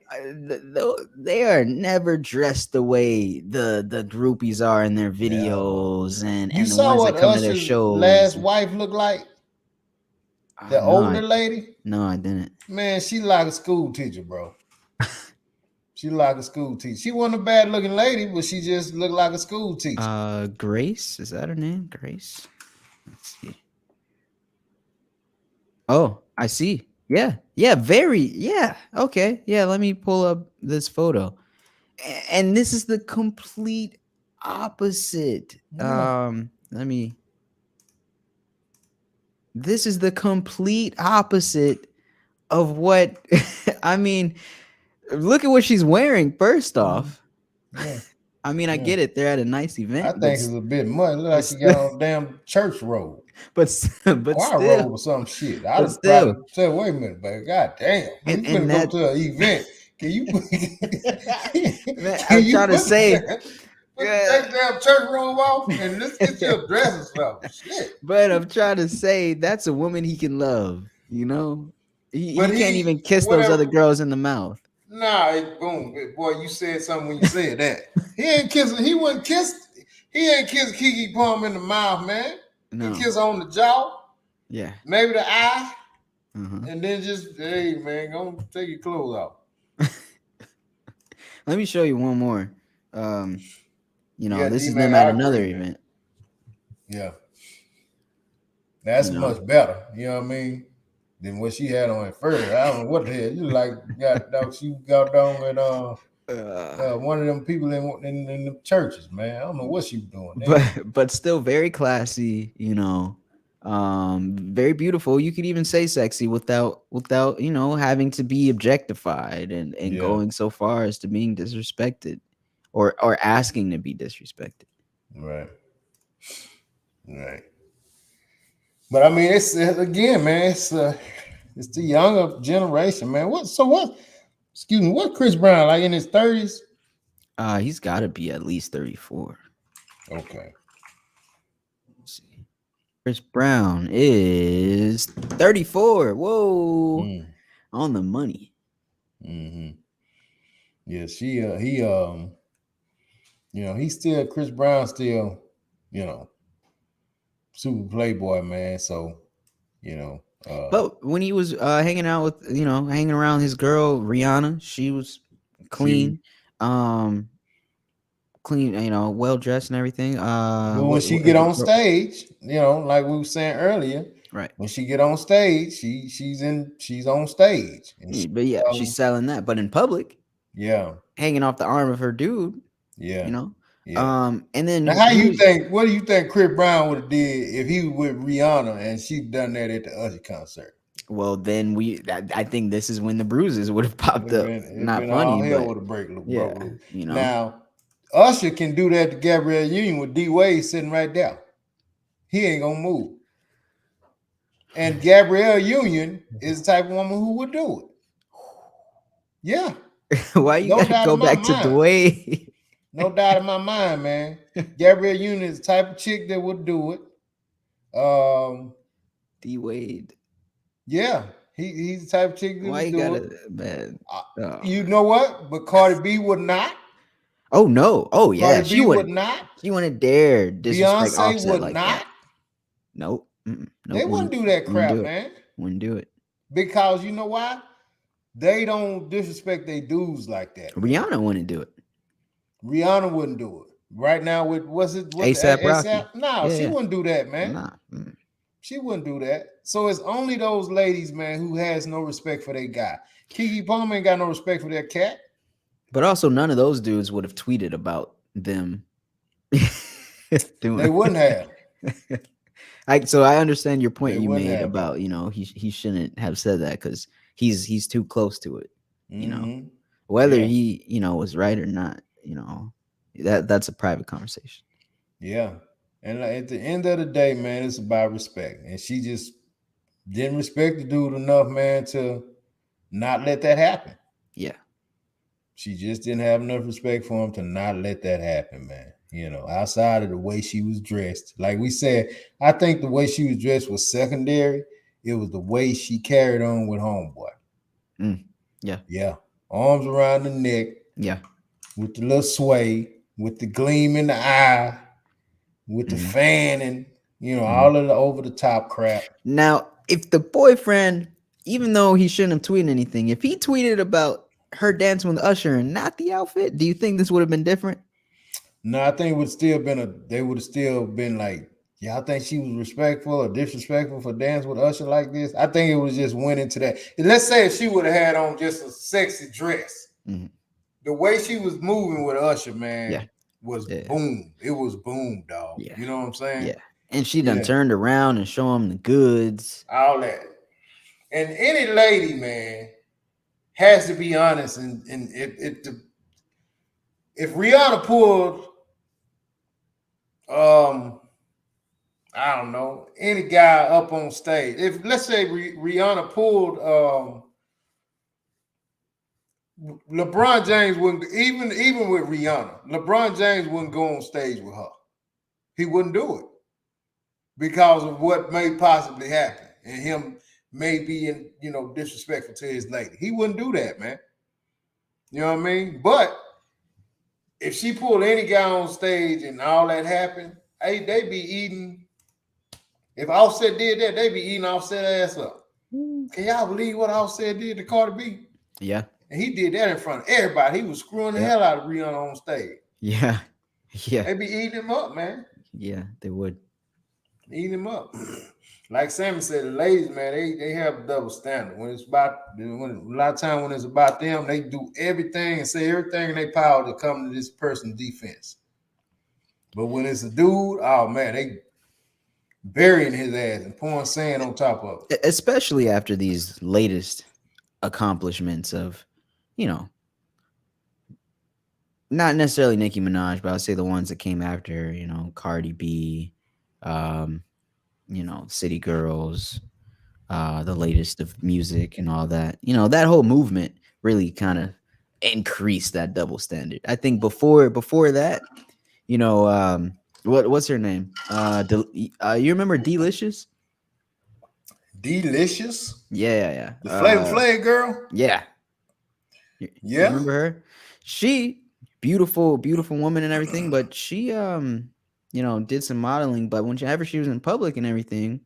They are never dressed the way the groupies are in their Never. videos You and the saw ones what that come to their Usher's shows. last wife looked like? The No, older lady? no, I didn't. Man, she like a school teacher, bro. She like a school teacher. She wasn't a bad looking lady, but she just looked like a school teacher. Grace, is that her name? Grace. Let's see. Oh, I see. Yeah, yeah, very. Yeah, okay. Yeah, let me pull up this photo. And this is the complete opposite. Yeah. Let me. This is the complete opposite of what I mean. Look at what she's wearing. First Mhm. off, Yeah. I mean, I Yeah. get it. They're at a nice I event, think it's a bit much. Look but like she got on a damn church robe, but choir still, robe or some shit. I'd but have tried still, to say, wait a minute, baby. God damn. and You finna go that to an event. Can you put, man, can I'm you trying to put the say, damn church robe off and let's get you a dress or something. Shit. but I'm trying to say that's a woman he can love. He But can't he even kiss those other whatever. girls in the mouth. Nah, boom, boy. You said something when you said that. He ain't kissing. He wouldn't kiss. He ain't kiss Keke Palm in the mouth, man. He No, kiss on the jaw, yeah. maybe the eye, Uh-huh. and then just hey, man, go take your clothes off. Let me show you one more. Um, Yeah, this D is them Mac, at I another agree, man. event. Yeah, You that's know, much better. You know what I mean? Than what she had on at first. I don't know what the hell you like. Got dog. She got down at uh, one of them people in the churches, man. I don't know what she was doing but then. but still very classy. Very beautiful. You could even say sexy without having to be objectified and Yeah, going so far as to being disrespected, or asking to be disrespected. right, right. But I mean, it's again, man. It's the younger generation, man. What? So what? Excuse me. What? Chris Brown, like in his 30s? He's got to be at least 34. Okay. Let's see. Chris Brown is 34. Whoa, Mm, on the money. hmm. Yeah. He he's still Chris Brown, still, you know, super playboy, man. So you know, But when he was hanging around his girl Rihanna, she was she. clean, um, well dressed and everything. But when she get on stage, like we were saying earlier, Right? when she get on stage, she's on stage, and Yeah, but yeah, she's selling that. But in public, yeah, hanging off the arm of her dude, you yeah, know. yeah. And Now, then how he you was think? What do you think Chris Brown would have did if he was with Rihanna and she done that at the Usher concert? well. Then I think this is when the bruises would have popped up. It Not been all funny, hell but would have yeah, broke loose. you know. Now, Usher can do that to Gabrielle Union with D Wade sitting right there. He ain't gonna move. And Gabrielle Union is the type of woman who would do it. Yeah, Why you no gotta doubt go in my back to the mind. way No doubt in my mind, man. Gabrielle Union is the type of chick that would do it. Um, D Wade? yeah, he's the type of chick that Why would you do it. gotta man? Uh, Oh you man. know what? But Cardi B would not. Oh no. Oh Cardi yeah. B would not. She wouldn't dare disrespect Beyonce Offset would like that. not. Nope. Nope. They wouldn't do that Wouldn't crap, do it. man. Wouldn't do it. Because you know why? They don't disrespect their dudes like that, man. Rihanna wouldn't do it. Rihanna wouldn't do it. Right now with what's it what the ASAP Rocky. ASAP? No, Yeah, she yeah. wouldn't do that, man. Nah. She wouldn't do that. So it's only those ladies, man, who has no respect for their guy. Keke Palmer ain't got no respect for their cat. But also, none of those dudes would have tweeted about them They doing. wouldn't have. So I understand your point They you wouldn't made have, about dog. he shouldn't have said that because he's too close to it. You know, Mm-hmm. whether Yeah. he was right or not. That's a private conversation. Yeah. And like, at the end of the day, man, it's about respect. And she just didn't respect the dude enough, man, to not let that happen. Yeah. She just didn't have enough respect for him to not let that happen, man. You know, outside of the way she was dressed, like we said, I think the way she was dressed was secondary. It was the way she carried on with homeboy. Mm. Yeah. Yeah, arms around the neck, Yeah. with the little sway, with the gleam in the eye, with the Hmm. fanning, you know, Hmm. all of the over the top crap. Now, if the boyfriend, even though he shouldn't have tweeted anything, if he tweeted about her dancing with Usher and not the outfit, do you think this would have been different? No, I think it would still been a. They would have still been like, y'all think she was respectful or disrespectful for dancing with Usher like this? I think it was just went into that. Let's say if she would have had on just a sexy dress, Hmm. the way she was moving with Usher, Yeah. man, was Yeah. boom. It was boom, dog. Yeah. You know what I'm saying? Yeah. And she done Yeah, turned around and show him the goods. all that. And any lady, man, has to be honest. And if Rihanna pulled, um, I don't know, any guy up on stage, if let's say Rihanna pulled, LeBron James wouldn't even with Rihanna, LeBron James wouldn't go on stage with her. He wouldn't do it because of what may possibly happen and him may be disrespectful to his lady. He wouldn't do that, man. You know what I mean? But if she pulled any guy on stage and all that happened, hey, they be eating. If Offset did that, they be eating Offset ass up. Mm. Can y'all believe what Offset did to Cardi B? Yeah. And he did that in front of everybody. He was screwing the Yep. hell out of Rihanna on stage. Yeah. Yeah. They be eating him up, man. Yeah. They would. Eating him up. Like Sammy said, the ladies, man, they have a double standard. When it's about when a lot of time when it's about them, they do everything and say everything in their power to come to this person's defense. But when it's a dude, oh man, they burying his ass and pouring sand on top of it. Especially after these latest accomplishments of, you know, not necessarily Nicki Minaj, but I'll say the ones that came after her, Cardi B, um, City Girls, the latest of music and all that. That whole movement really kind of increased that double standard. I think before that, what's her name? You remember Delicious? Delicious, Yeah, the yeah, Flavor Flav girl. yeah. You Yeah. remember her? She beautiful, beautiful woman and everything, but she did some modeling. But whenever she was in public and everything,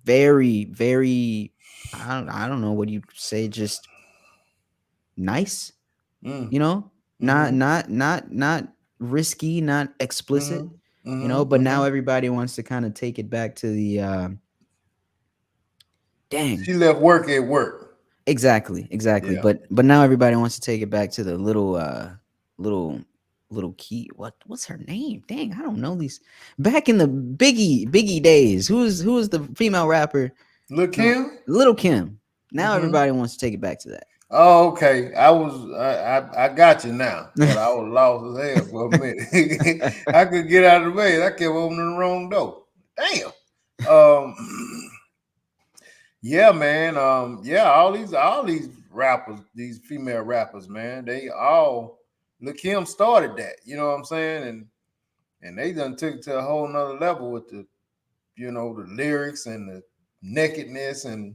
very, very, I don't know what you say, just nice, Mm. you know, not Mm-hmm. not not not risky, not explicit, Mm-hmm. Mm-hmm. but now Mm-hmm. everybody wants to kind of take it back to the dang. She left work at work. Exactly. Yeah. But now everybody wants to take it back to the little little key. What's her name? Dang, I don't know these. Back in the Biggie days, who's the female rapper? Look No, Kim. Little Kim. Now Mm-hmm. everybody wants to take it back to Oh, okay. I got you now, but I was lost as hell for a minute. that. I could get out of the way. I kept opening the wrong door. Damn. Um, yeah, man. Yeah, all these rappers, these female rappers, man, they all look Kim started that. You know what I'm saying? And they done took it to a whole nother level with the lyrics and the nakedness and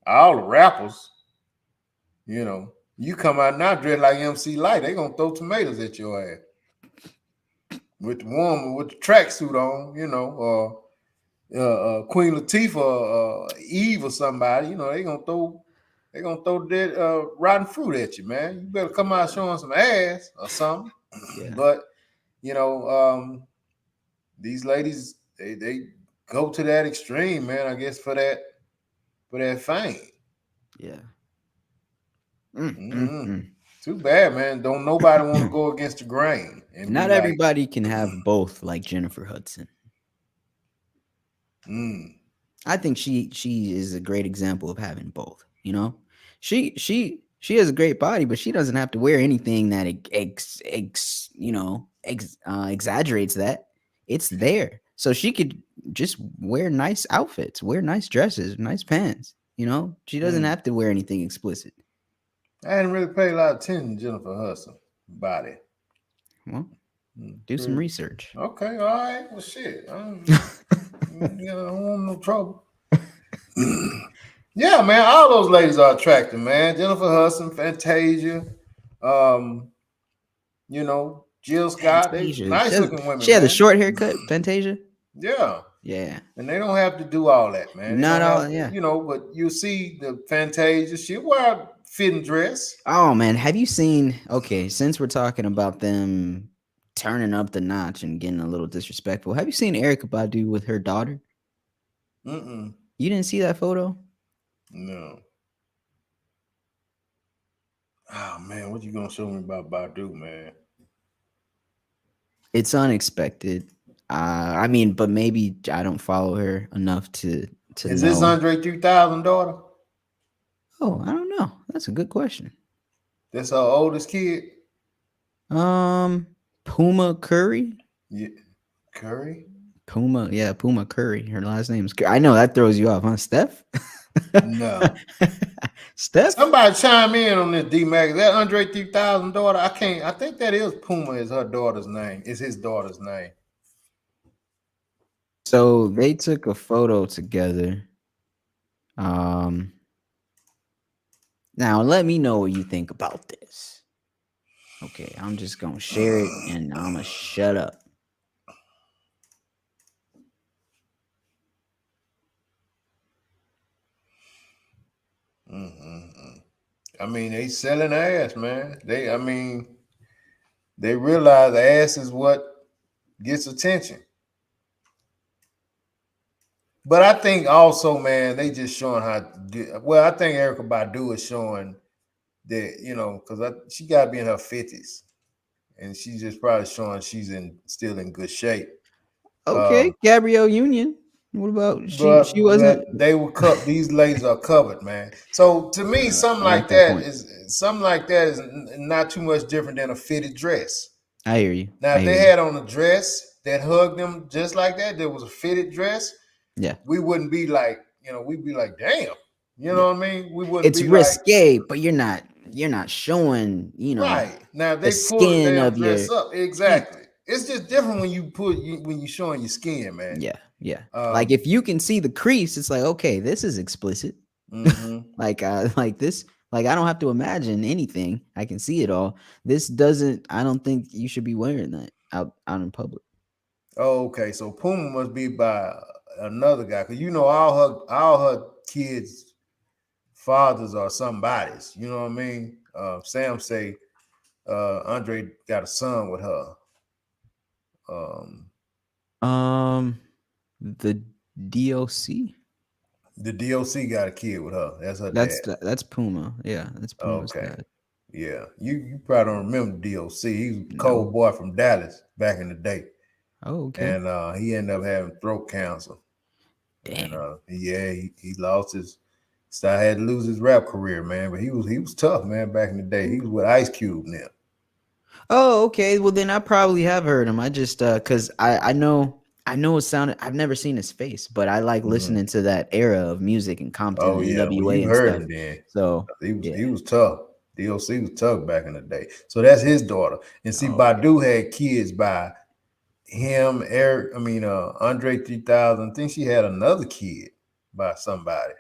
all the rappers. You come out now dressed like MC Light, they gonna throw tomatoes at your ass with the woman with the tracksuit on, or Queen Latifah, Eve or somebody. They gonna throw that rotten fruit at you, man. You better come out showing some ass or something. Yeah, But you know, these ladies they go to that extreme, man. I guess for that fame. yeah. Mm-hmm. Too bad, man. Don't nobody want to go against the grain and be Not like, everybody can have both, like Jennifer Hudson. mm, I think she is a great example of having both. She has a great body, but she doesn't have to wear anything that exaggerates that. It's there, so she could just wear nice outfits, wear nice dresses, nice pants. She doesn't mm. have to wear anything explicit. I hadn't really paid a lot of attention to Jennifer Hudson body. Well, do some Pretty- research. Okay, all right. Well, shit. I don't want no trouble. Yeah, man. All those ladies are attractive, man. Jennifer Hudson, Fantasia, um, Jill Scott. They Fantasia. nice looking She women, had the man. short haircut. Fantasia. Yeah. Yeah. And they don't have to do all that, man. They Not don't all. have to, Yeah. but you see the Fantasia, she wear a fitting dress. Oh man, have you seen? Okay, since we're talking about them turning up the notch and getting a little disrespectful, have you seen Erica Badu with her daughter? Mm-mm. You didn't see that photo? No. Oh man, what you gonna show me about Badu, man? It's unexpected. I mean, but maybe I don't follow her enough to Is this know. Andre 3000 daughter? Oh, I don't know. That's a good question. That's her oldest kid? Um, Puma Curry. Yeah. Curry? Puma, yeah, Puma Curry. Her last name is. I know that throws you off, huh, Steph? No. Steph. Somebody chime in on this, D Mac. Is that Andre 3000 daughter? I can't. I think that is Puma. Is her daughter's name? Is his daughter's name? So they took a photo together. Um, Now let me know what you think about this. Okay, I'm just gonna share it and I'm gonna shut up. Mm-hmm. I mean, they selling ass, man. They realize ass is what gets attention. But I think also, man, they just showing how. Well, I think Erica Badu is showing that because she got to be in her 50s, and she's just probably showing she's still in good shape. Okay, Um, Gabrielle Union. What about she? She but wasn't. they were cut. These ladies are covered, man. So to me, I like that point. something like that is not too much different than a fitted dress. I hear you. Now, I if hear they you. had on a dress that hugged them just like that, there was a fitted dress, Yeah, we wouldn't be like, we'd be like, damn. You yeah. know what I mean? We wouldn't It's be like, risque, but you're not. You're not showing. right. Now if The they pull the skin damn of your. dress up, Yeah, exactly. It's just different when when you showing your skin, man. yeah, yeah. Like Um, if you can see the crease, it's like okay, this is explicit. mm-hmm. Like this. Like I don't have to imagine anything. I can see it all. This doesn't. I don't think you should be wearing that out in public. Oh, okay. So Puma must be by another guy, because all her kids' fathers are somebody's. You know what I mean? Sam say Andre got a son with her. Um, The DOC. the DOC got a kid with her. That's her That's dad. that's Puma. Yeah, that's Puma's Okay. dad. Yeah. You probably don't remember DOC. He was a cold No. boy from Dallas back in the day. Oh, okay. And he ended up having throat cancer. And Damn. he lost his had to lose his rap career, man. But he was tough, man, back in the day. He was with Ice Cube now. Oh, okay. Well, then I probably have heard him. I just cause I know it sounded. I've never seen his face, but I like Mm-hmm. listening to that era of music in Compton Oh and yeah, well NWA you and heard stuff. him then. So He yeah. was tough. DOC was tough back in the day. So that's his daughter. And see, Oh, okay. Badu had kids by him, Eric. I mean, Andre 3000. I think she had another kid by somebody.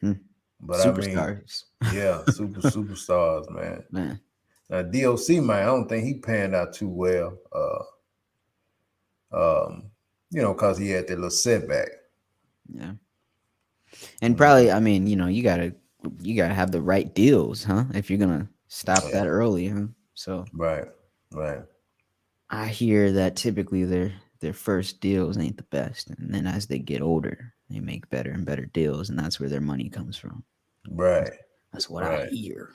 Hmm. But I mean, Superstars, yeah, superstars, man. man. Now DOC, man, I don't think he panned out too well. Um, because he had that little setback. Yeah. And Mm-hmm. probably, I mean, you gotta have the right deals, huh? If you're gonna stop Yeah, that early, huh? So right, right. I hear that typically their first deals ain't the best, and then as they get older, they make better and better deals, and that's where their money comes from. Right, That's what I right. hear.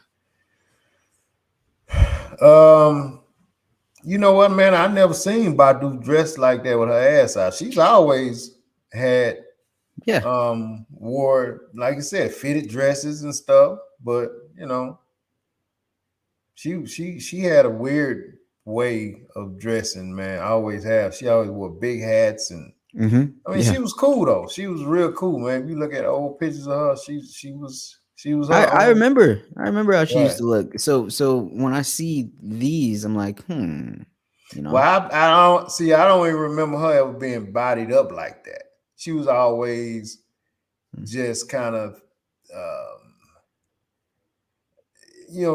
Um, you know what, man? I never seen Badu dressed like that with her ass out. She's always had Yeah. wore, like I said, fitted dresses and stuff, but she had a weird way of dressing, man. I always have. She always wore big hats, and Mm-hmm. I mean Yeah. she was cool though. She was real cool, man. If you look at old pictures of her, she was. She was her I own. remember. I remember how she used Right. to look. So when I see these, I'm like, you Well, know, I don't see. I don't even remember her ever being bodied up like that. She was always mm, just kind of, um,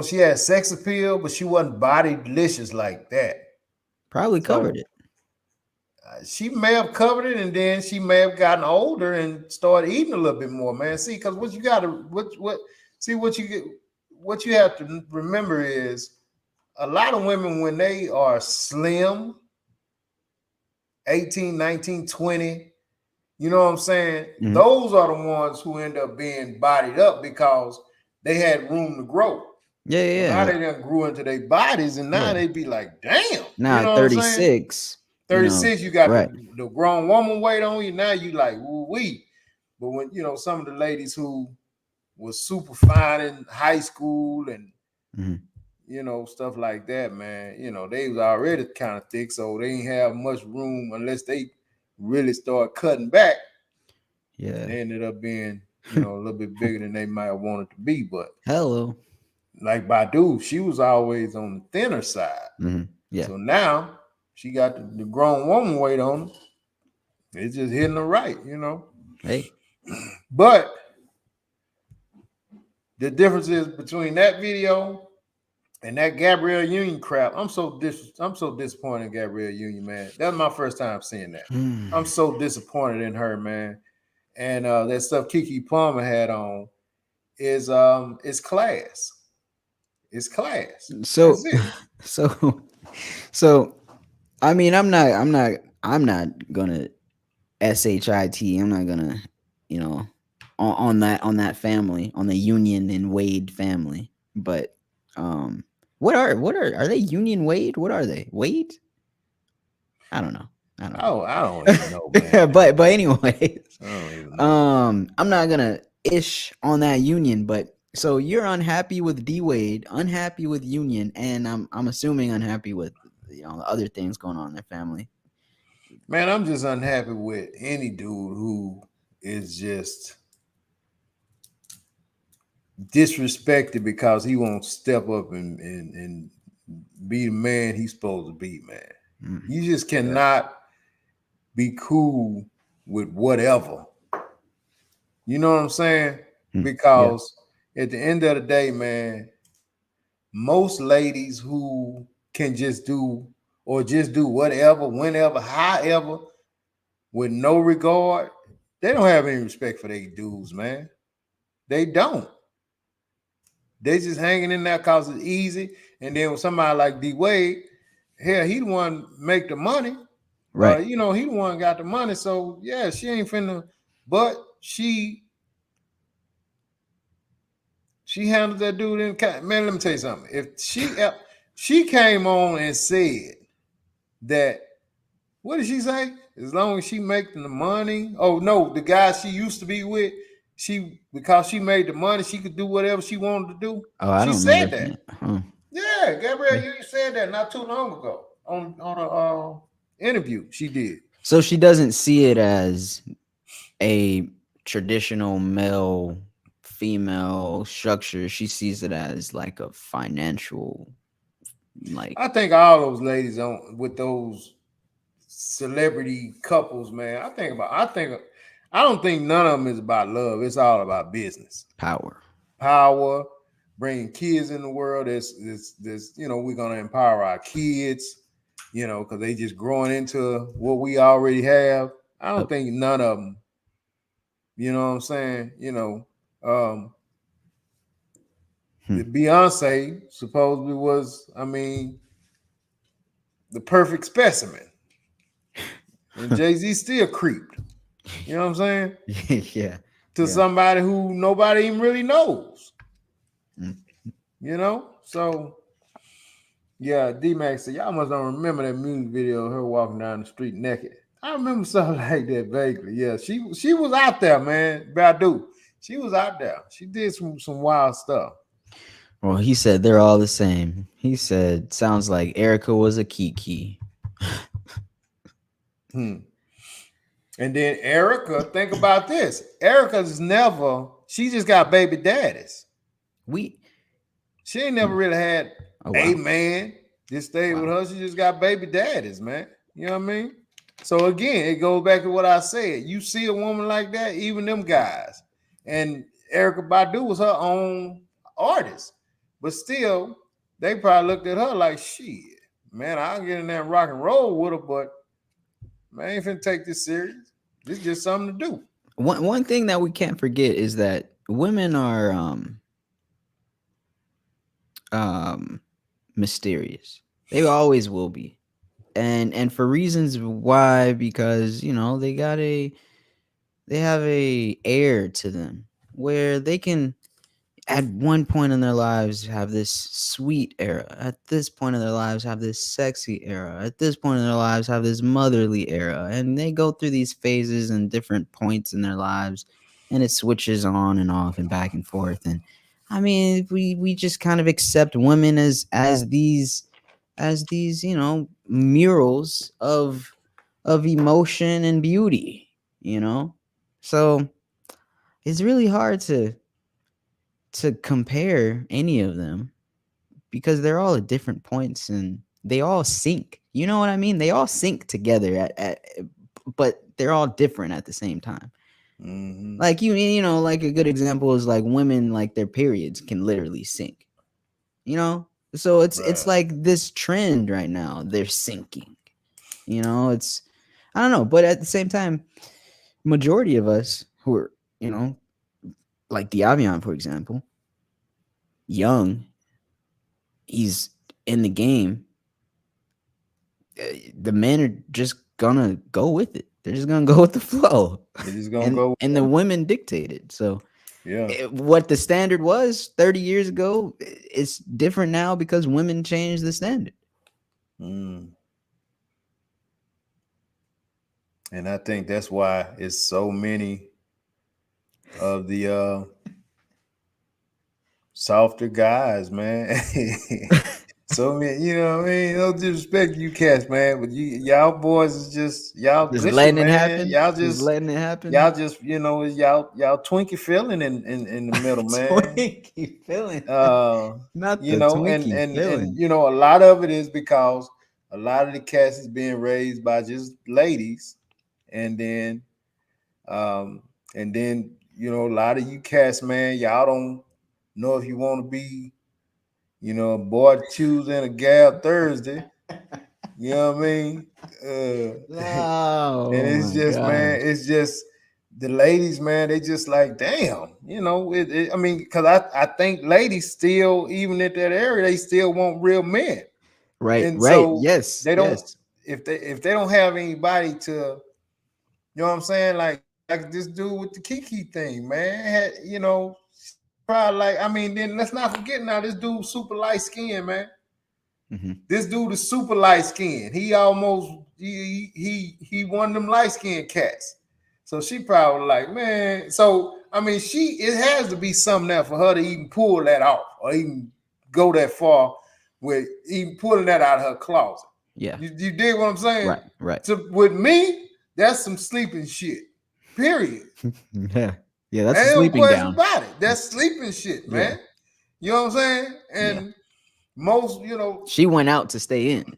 she had sex appeal, but she wasn't body delicious like that. probably covered So it. she may have covered it, and then she may have gotten older and started eating a little bit more, man. See, because what you got to what see what you get, what you have to remember is a lot of women when they are slim, 18, 19, 20. You know what I'm saying? Mhm. Those are the ones who end up being bodied up because they had room to grow. Yeah, So yeah, now yeah. they done grew into their bodies, and now Yeah. they be like, damn. Now You at know what I'm saying? 36, 36, you got right. the grown woman weight on you. Now you like, woo wee. But when some of the ladies who was super fine in high school and Mhm. stuff like that, man, they was already kind of thick, so they didn't have much room unless they really start cutting back. Yeah. They ended up being, a little bit bigger than they might have wanted to be. But Hello. like Badu, she was always on the thinner side. Yeah. So now she got the grown woman weight on her. It's just hitting her right. Hey. But the difference is between that video and that Gabrielle Union crap. I'm so disappointed in Gabrielle Union, man. That's my first time seeing that. I'm so disappointed in her, man. And that stuff Keke Palmer had on is class. It's class. That's So it. so so I mean, I'm not gonna shit. I'm not gonna, you know, on that family, on the Union and Wade family. But what are they? Union Wade? What are they? Wade? I don't know. I don't I don't even know, know. man. but anyways, I don't even know. I'm not gonna ish on that Union. But so you're unhappy with D Wade, unhappy with Union, and I'm assuming unhappy with the other things going on in their family. Man, I'm just unhappy with any dude who is just disrespected because he won't step up and be the man he's supposed to be, man. Mm, You just yeah. cannot be cool with whatever. You know what I'm saying? Yeah. Because at the end of the day, man, most ladies who can just do or just do whatever, whenever, however, with no regard, they don't have any respect for their dudes, man. They don't. They just hanging in there cause it's easy. And then with somebody like D Wade, hell, he the one make the money. Right. He the one got the money. So yeah, she ain't finna. But she handled that dude in. Man, let me tell you something. If she came on and said that, what did she say? As long as she making the money. Oh no, the guy she used to be with, because she made the money, she could do whatever she wanted to do. Oh, I She don't remember said seeing that. it. Huh. Yeah, Yeah. Gabrielle Union said that not too long ago on a interview she did. So she doesn't see it as a traditional male female structure. She sees it as like a financial, like I think all those ladies on with those celebrity couples, man. I don't think none of them is about love. It's all about business, power. power, bringing kids in the world. This we're gonna empower our kids. Because they just growing into what we already have. I don't Yep. think none of them. You know what I'm saying? Um, Hmm. Beyonce supposedly was, I mean, the perfect specimen, and Jay Z still creeped. You know what I'm saying? Yeah. To Yeah. somebody who nobody even really knows. Mm. So yeah, D Max said y'all must don't remember that music video of her walking down the street naked. I remember something like that vaguely. Yeah, she was out there, man. Badu, she was out there. She did some wild stuff. Well, he said they're all the same. He said sounds like Erica was a Keke. Hmm. And then Erica, think about this. Erica's never, she just got baby daddies. We She ain't never hmm. really had Oh a wow. man that stayed with Wow. her. She just got baby daddies, man. You know what I mean? So again, it goes back to what I said. You see a woman like that, even them guys. And Erica Badu was her own artist. But still, they probably looked at her like, shit, man, I'll get in there and rock and roll with her, but man, I ain't finna take this serious. This is just something to do. One thing that we can't forget is that women are um mysterious. They always will be. And for reasons why, because they have a air to them where they can at one point in their lives have this sweet era, at this point in their lives have this sexy era, at this point in their lives have this motherly era, and they go through these phases and different points in their lives, and it switches on and off and back and forth. And I mean, we just kind of accept women as these murals of emotion and beauty, you know so it's really hard to compare any of them because they're all at different points and they all sync. You know what I mean? They all sync together but they're all different at the same time. Mm-hmm. Like like a good example is like women, like their periods can literally sync. You know? So it's Right. like this trend right now. They're syncing. It's I don't know, but at the same time, majority of us who are, you know, like Diavion, for example, young, he's in the game. The men are just gonna go with it. They're just gonna go with the flow, They just gonna and go. and the women dictate it. So Yeah. what the standard was 30 years ago, it's different now because women changed the standard. Mm. And I think that's why it's so many of the softer guys, man. So many, you know what I mean? No disrespect to you cats, man, but y'all boys is just y'all Just gushy, letting it man. happen. Just letting it happen. Y'all just y'all Twinkie feeling in the middle, man. Twinkie feeling, Uh, not you the know, Twinkie and feeling. you know, a lot of it is because a lot of the cats is being raised by just ladies, and then um, and then a lot of you cats, man, y'all don't know if you want to be, a boy Tuesday and a gal Thursday. You know what I mean? And Oh it's my just, man, gosh. it's just the ladies, man. They just like, damn, I mean, because I think ladies still, even at that area, they still want real men, Right, and right. so Yes, they don't. yes. If they don't have anybody to, you know what I'm saying, like this dude with the Keke thing, man, probably like, I mean, then let's not forget now, this dude super light skinned, man. Hmm. This dude is super light skinned. He almost he one of them light skinned cats. So she probably like, man. So I mean, it has to be something there for her to even pull that off or even go that far with even pulling that out of her closet. Yeah. You dig what I'm saying? Right, right. So with me, that's some sleeping shit. Period. Yeah. Yeah, that's a Ain't no sleeping question gown. about it. That's sleeping shit, Yeah. man. You know what I'm saying? Yeah. And most, She went out to stay in.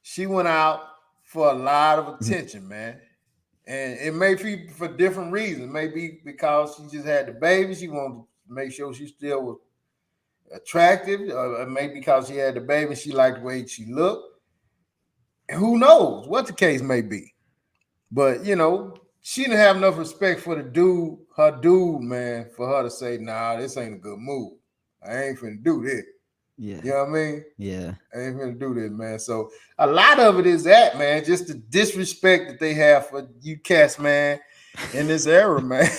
she went out for a lot of Mhm. attention, man. And it may be for different reasons. Maybe because she just had the baby, she wanted to make sure she still was attractive. Or maybe because she had the baby, she liked the way she looked. And who knows what the case may be. But she didn't have enough respect for her dude, man, for her to say, nah, this ain't a good move. I ain't finna do this. Yeah. You know what I mean? Yeah. I ain't gonna do this, man. So a lot of it is that, man, just the disrespect that they have for you cats, man, in this era, man.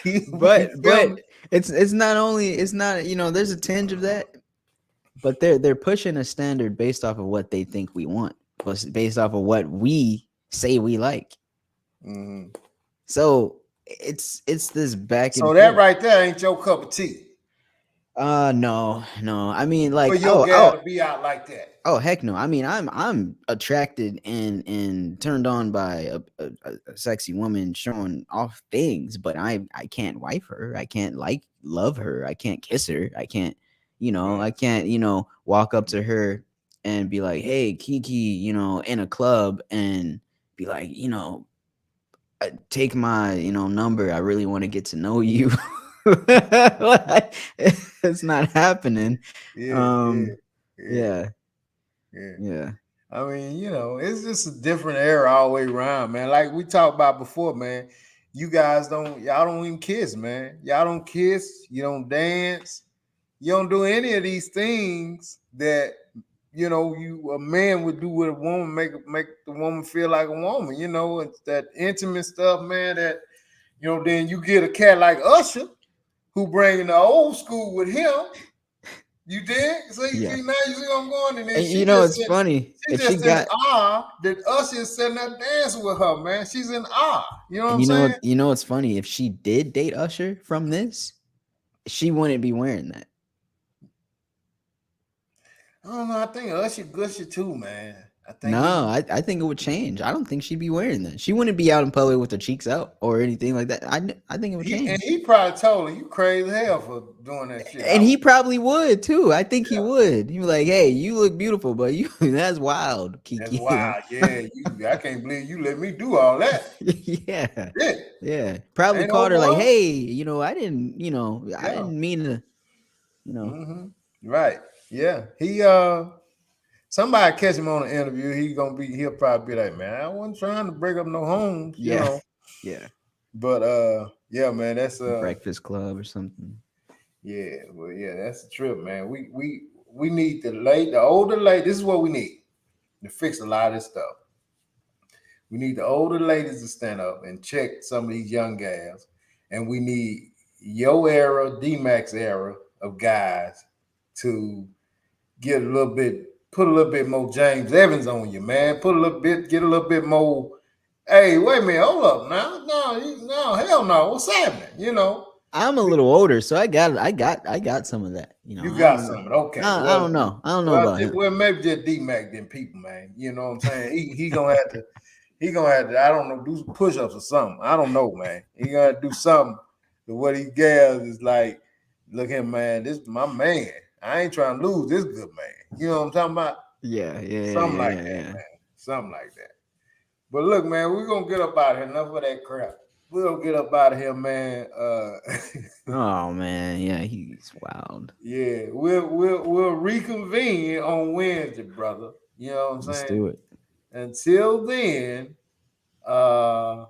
you feel but me? it's not only it's not there's a tinge of that, but they're pushing a standard based off of what they think we want, based off of what we say we like. Mhm. So it's this back and So that forth. right there ain't your cup of tea. No, no. I mean, For like, your gal to be out like that? oh heck no. I mean, I'm attracted and turned on by a sexy woman showing off things, but I can't wife her. I can't like love her. I can't kiss her. I can't, I Right. can't, walk up to her and be like, "Hey, Kiki," in a club and be like, take my, number. I really want to get to know you. Like, it's not happening. Yeah, yeah, Um, yeah, yeah, yeah. yeah. I mean, it's just a different era all the way around, man. Like we talked about before, man. Y'all don't even kiss, man. Y'all don't kiss. You don't dance. You don't do any of these things that you a man would do with a woman, make the woman feel like a woman. It's that intimate stuff, man. That then you get a cat like Usher who bringing the old school with him. You did? So Yeah. now you see what I'm going, and then And you know, it's funny. she If she just in got awe that Usher is sitting there dancing with her, man. She's in awe. You know what and I'm saying? it's funny, if she did date Usher from this, she wouldn't be wearing that. I don't know. I think Usher Gusher too, man. I think No, he I think it would change. I don't think she'd be wearing that. She wouldn't be out in public with her cheeks out or anything like that. I think it would he and change. he probably told her, "You crazy hell for doing that shit." And he probably would too. I think he would. He'd be like, "Hey, you look beautiful, but you that's wild, That's Kiki." wild. Yeah, I can't believe you let me do all that. Yeah. Yeah, Yeah. Probably ain't no called her like, more. "Hey, I Yeah. didn't mean to, you know." Mm-hmm. Right. Yeah. He somebody catch him on an interview, he'll probably be like, man, I wasn't trying to break up no homes, Yeah. Yeah. But yeah, man, that's Breakfast Club or something. yeah, well, yeah, that's the trip, man. We need the older lady. This is what we need to fix a lot of this stuff. We need the older ladies to stand up and check some of these young gals, and we need your era, D Max era of guys to put a little bit more James Evans on you, man. Get a little bit more. Hey, wait a minute, hold up now. No, hell no. What's happening? I'm a little older, so I got some of that. You I got don't know. something. Okay. I don't know. I don't know about him. Well, maybe just D Mac than people, man. You know what I'm saying? He gonna have to. He gonna have to. I don't know. Do push ups or something. I don't know, man. He gonna do something. To what he gals is like. Look here, man. This is my man. I ain't trying to lose this good man. You know what I'm talking about? Yeah, yeah, yeah, Something yeah, like yeah, that, yeah. man. Something like that. But look, man, we're gonna get up out of here. Enough of that crap. We're gonna get up out of here, man. Oh man, yeah, he's wild. Yeah, we'll reconvene on Wednesday, brother. You know what I'm Let's saying? do it. Until then, holla.